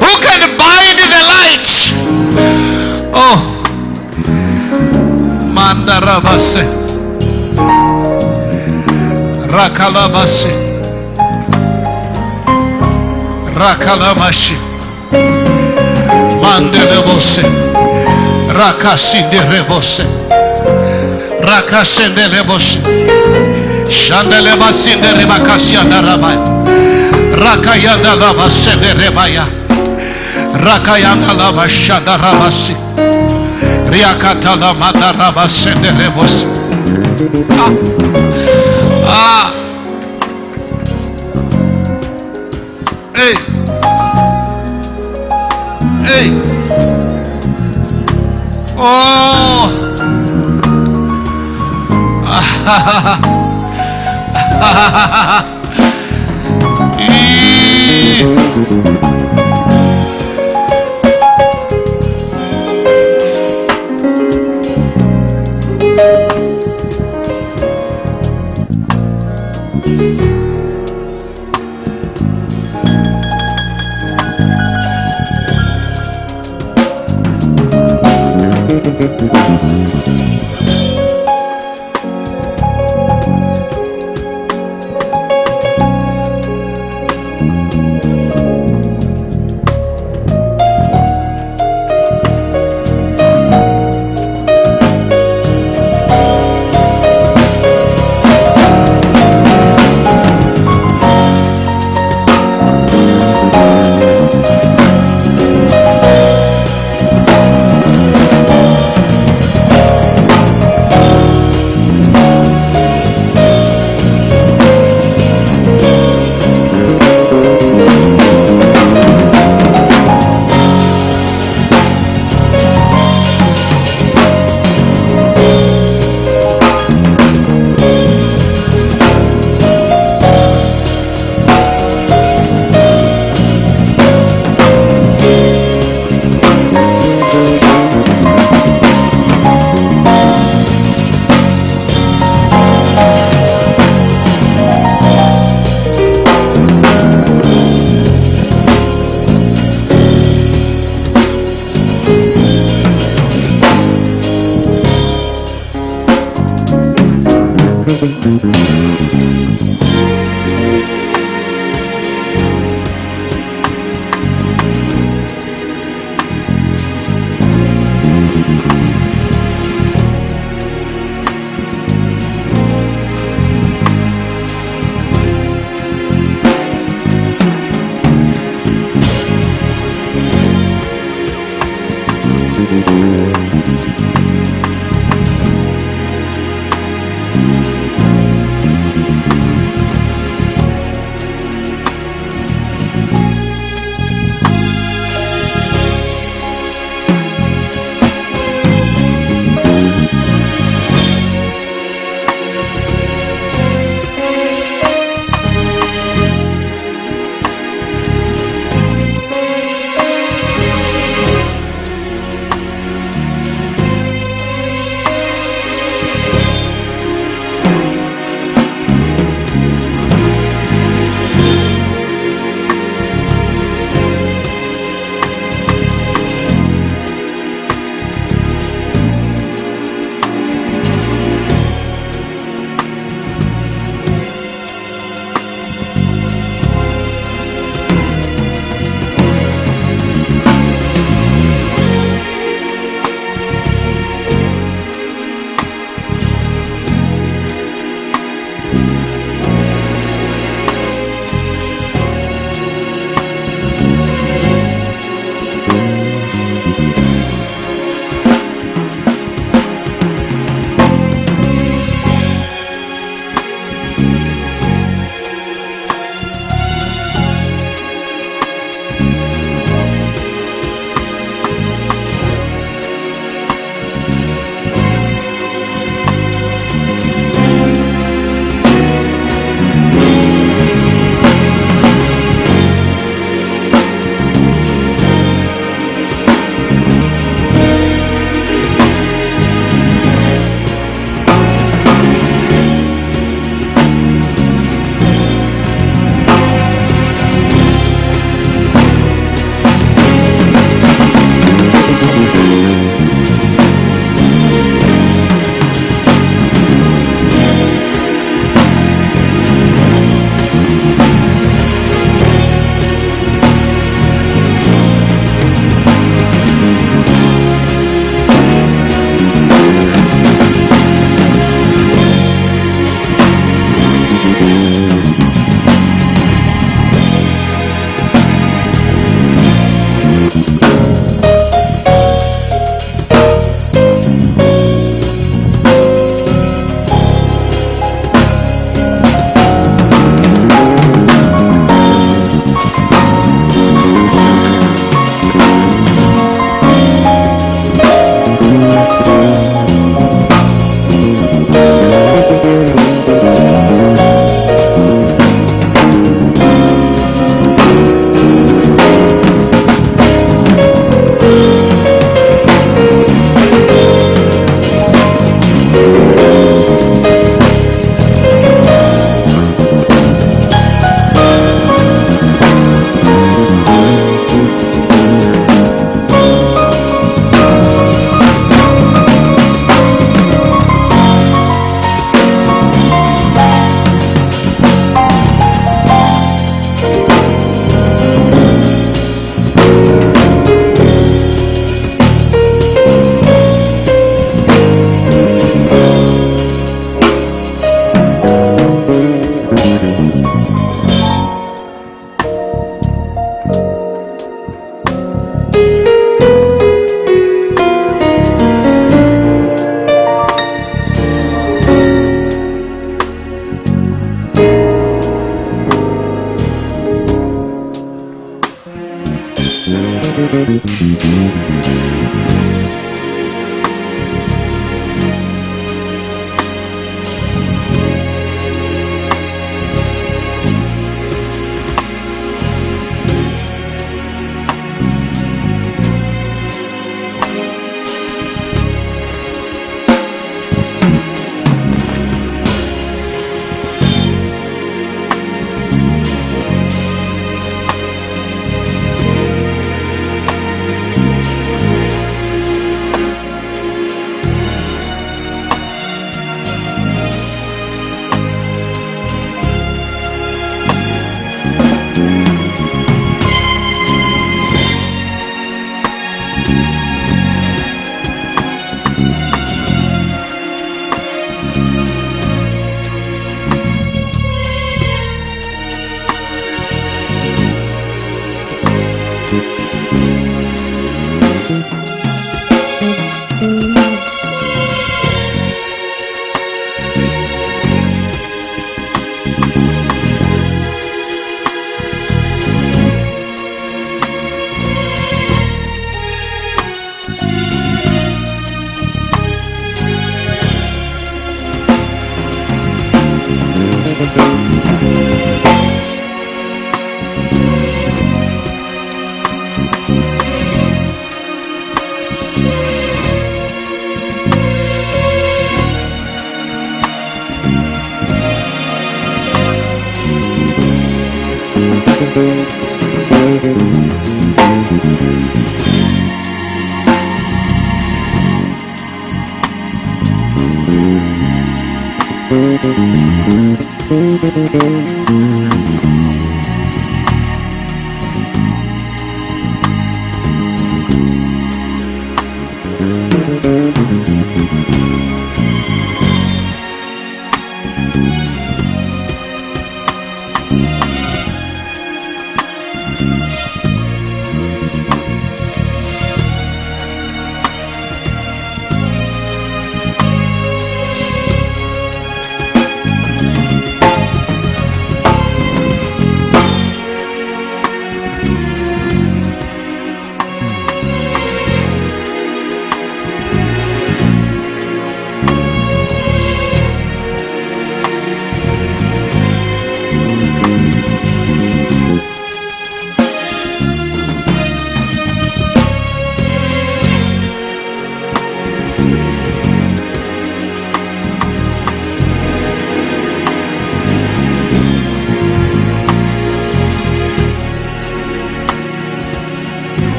Speaker 4: Who can bind the lights? Oh. Mandarabase. Rakalabase. Rakalamashi. Mandelebose. Rakasinderebose. Rakasendelebose. Shandelebasinderebakasiandarabaya. Rakayandalabasenderebaya. Rakayandalabashadarabasi. Riakatalamadarabasendelebose. Ah. Hey. Hey. Oh.